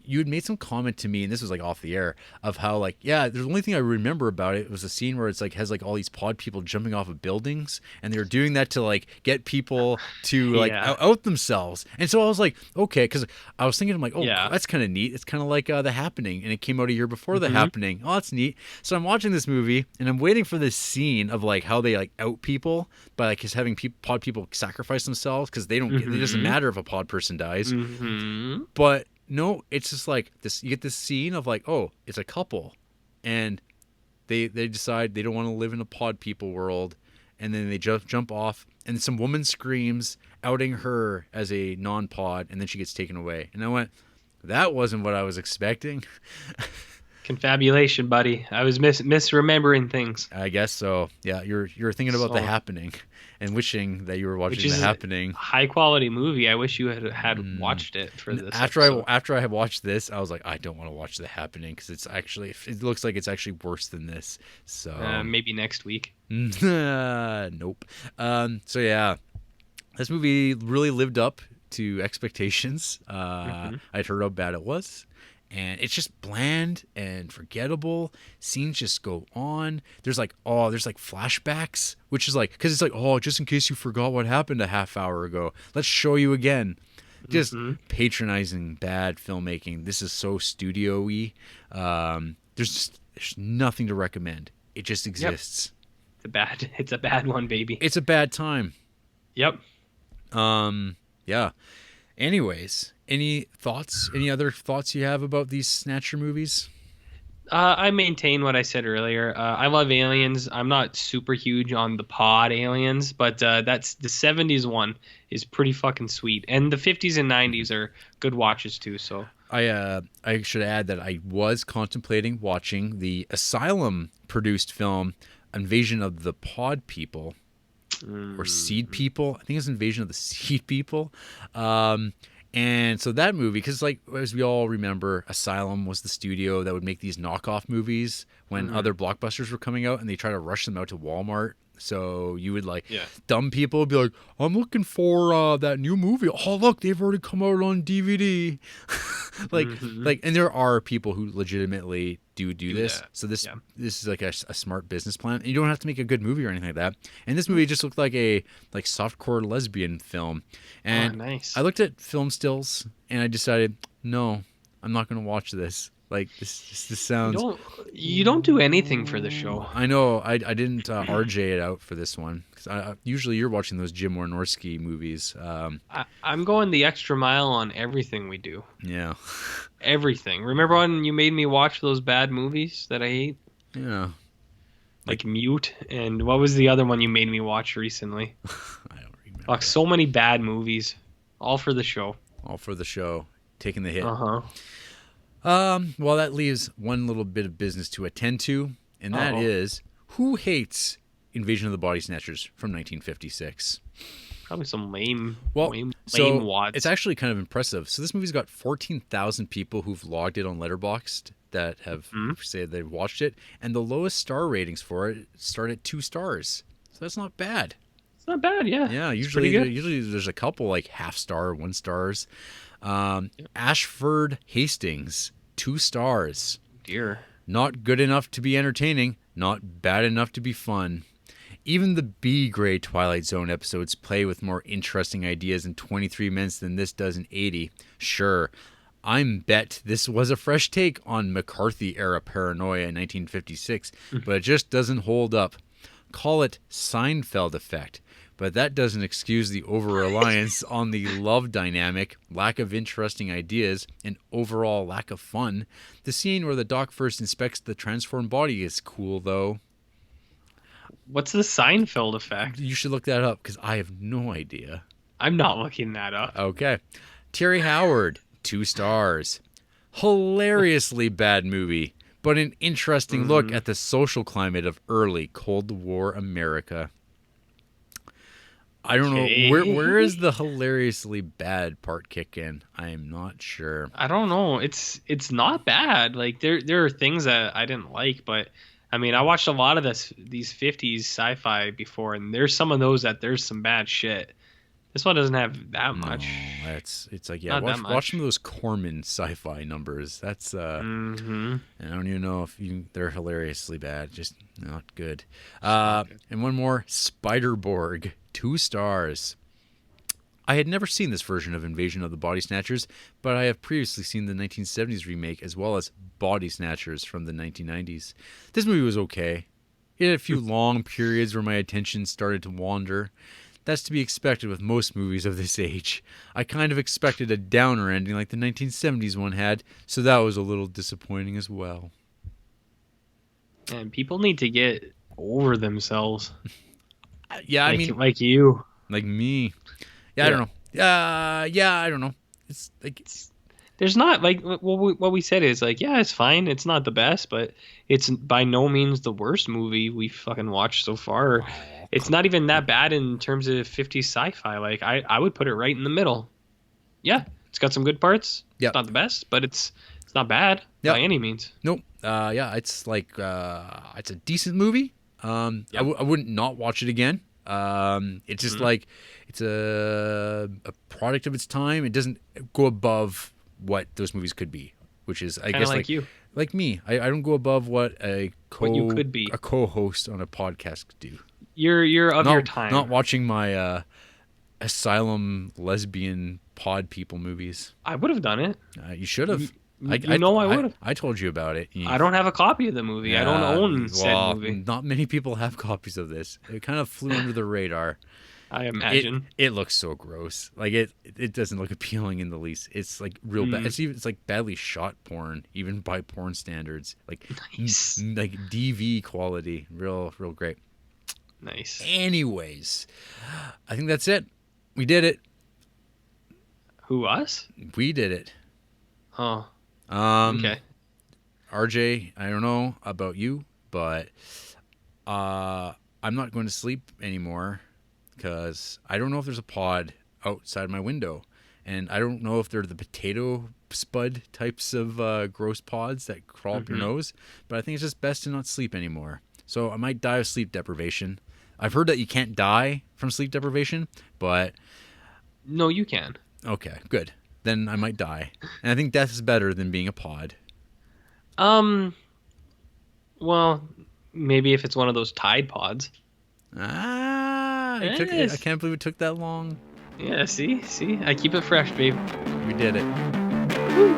you had made some comment to me, and this was like off the air, of how like, yeah, the only thing I remember about it was a scene where it's like has like all these pod people jumping off of buildings, and they were doing that to like get people to like Yeah. out themselves. And so I was like, okay, because I was thinking, I'm like, oh, Yeah. that's kind of neat. It's kind of like The Happening, and it came out a year before The Mhm. Happening. Oh, that's neat. So I'm watching this movie, and I'm waiting for this scene of like how they like out people by like just having pod people sacrifice themselves because they don't. It doesn't Mhm. matter if a pod person dies. Mm-hmm. But no, it's just like this. You get this scene of like, oh, it's a couple, and they decide they don't want to live in a pod people world, and then they jump off, and some woman screams, outing her as a non-pod, and then she gets taken away. And I went, that wasn't what I was expecting. Confabulation, buddy. I was misremembering things. I guess so. Yeah, you're thinking about The So- Happening, and wishing that you were watching Which The is Happening. High quality movie. I wish you had watched it for this. After episode. after I had watched this, I was like, I don't want to watch The Happening because it looks like it's actually worse than this. So Maybe next week. nope. So yeah, this movie really lived up to expectations. I'd heard how bad it was, and it's just bland and forgettable. Scenes just go on. There's like flashbacks, which is like, because it's like, oh, just in case you forgot what happened a half hour ago, let's show you again. Just patronizing bad filmmaking. This is so studio-y. There's nothing to recommend. It just exists. It's a bad one, baby. It's a bad time. Yep. Yeah. Anyways, any other thoughts you have about these Snatcher movies? I maintain what I said earlier. I love Aliens. I'm not super huge on the pod Aliens, but that's the 70s one is pretty fucking sweet, and the 50s and 90s are good watches too. So I should add that I was contemplating watching the Asylum produced film Invasion of the Pod People, or Seed People. I think it's Invasion of the Seed People. And so that movie, because like as we all remember, Asylum was the studio that would make these knockoff movies when other blockbusters were coming out, and they try to rush them out to Walmart. So you would like, dumb people would be like, I'm looking for that new movie. Oh, look, they've already come out on DVD. like, and there are people who legitimately do this. that. So this is like a smart business plan. And you don't have to make a good movie or anything like that. And this movie just looked like a softcore lesbian film. And nice. I looked at film stills and I decided, no, I'm not going to watch this. Like this sounds. You don't do anything for the show. I know. I didn't RJ it out for this one because usually you're watching those Jim Wynorski movies. I'm going the extra mile on everything we do. Yeah. Everything. Remember when you made me watch those bad movies that I hate? Yeah. Like Mute, and what was the other one you made me watch recently? I don't remember. Like so many bad movies, all for the show. All for the show, taking the hit. Well, that leaves one little bit of business to attend to, and that is who hates Invasion of the Body Snatchers from 1956? Probably some lame so wads. it's actually kind of impressive. So this movie's got 14,000 people who've logged it on Letterboxd that have said they've watched it, and the lowest star ratings for it start at 2 stars. So that's not bad. It's not bad, yeah. Yeah, usually there's a couple like half star, 1 stars. Ashford Hastings, 2 stars. Dear. Not good enough to be entertaining, not bad enough to be fun. Even the B-grade Twilight Zone episodes play with more interesting ideas in 23 minutes than this does in 80. Sure, I'm bet this was a fresh take on McCarthy-era paranoia in 1956, but it just doesn't hold up. Call it Seinfeld effect, but that doesn't excuse the over-reliance on the love dynamic, lack of interesting ideas, and overall lack of fun. The scene where the doc first inspects the transformed body is cool, though. What's the Seinfeld effect? You should look that up, because I have no idea. I'm not looking that up. Okay. Terry Howard, 2 stars. Hilariously bad movie, but an interesting look at the social climate of early Cold War America. I don't Okay. know where is the hilariously bad part kick in. I am not sure. I don't know. It's not bad. Like there are things that I didn't like, but I mean, I watched a lot of these 50s sci-fi before, and there's some of those that there's some bad shit. This one doesn't have that much. No, it's like, yeah, Not that watch much. some of those Corman sci-fi numbers. That's Mm-hmm. and I don't even know if they're hilariously bad, just not good. not good. And one more, Spiderborg, 2 stars. I had never seen this version of Invasion of the Body Snatchers, but I have previously seen the 1970s remake as well as Body Snatchers from the 1990s. This movie was okay. It had a few long periods where my attention started to wander. That's to be expected with most movies of this age. I kind of expected a downer ending like the 1970s one had, so that was a little disappointing as well. And people need to get over themselves. Yeah, I mean, like you. like me. Yeah, I don't know. Yeah, I don't know. It's like There's not like what we said is like, yeah, it's fine. It's not the best, but it's by no means the worst movie we fucking watched so far. It's not even that bad in terms of 50s sci-fi. Like I would put it right in the middle. Yeah, it's got some good parts. Yep. It's not the best, but it's not bad Yep. by any means. nope. Yeah, it's like it's a decent movie. Yep. I wouldn't not watch it again. It's just like it's a product of its time. It doesn't go above what those movies could be, which is I Kinda guess like you. like me. I don't go above what What you could be. a co-host on a podcast could do. You're of not, your time. Not watching my asylum lesbian pod people movies. I would have done it. You should have. You know I would've. I told you about it. I don't have a copy of the movie. I don't own said movie. Not many people have copies of this. It kind of flew under the radar. I imagine. It looks so gross. Like it doesn't look appealing in the least. It's like real bad. It's like badly shot porn, even by porn standards. Like Nice. like DV quality. Real great. Nice. Anyways, I think that's it. We did it. Who, us? We did it. Oh, Okay. okay. RJ, I don't know about you, but I'm not going to sleep anymore because I don't know if there's a pod outside my window, and I don't know if they're the potato spud types of gross pods that crawl up your nose, but I think it's just best to not sleep anymore. So I might die of sleep deprivation. I've heard that you can't die from sleep deprivation, but No, you can. okay, good. Then I might die. And I think death is better than being a pod. Well, maybe if it's one of those Tide Pods. I Yes. can't believe it took that long. Yeah, see? I keep it fresh, babe. We did it.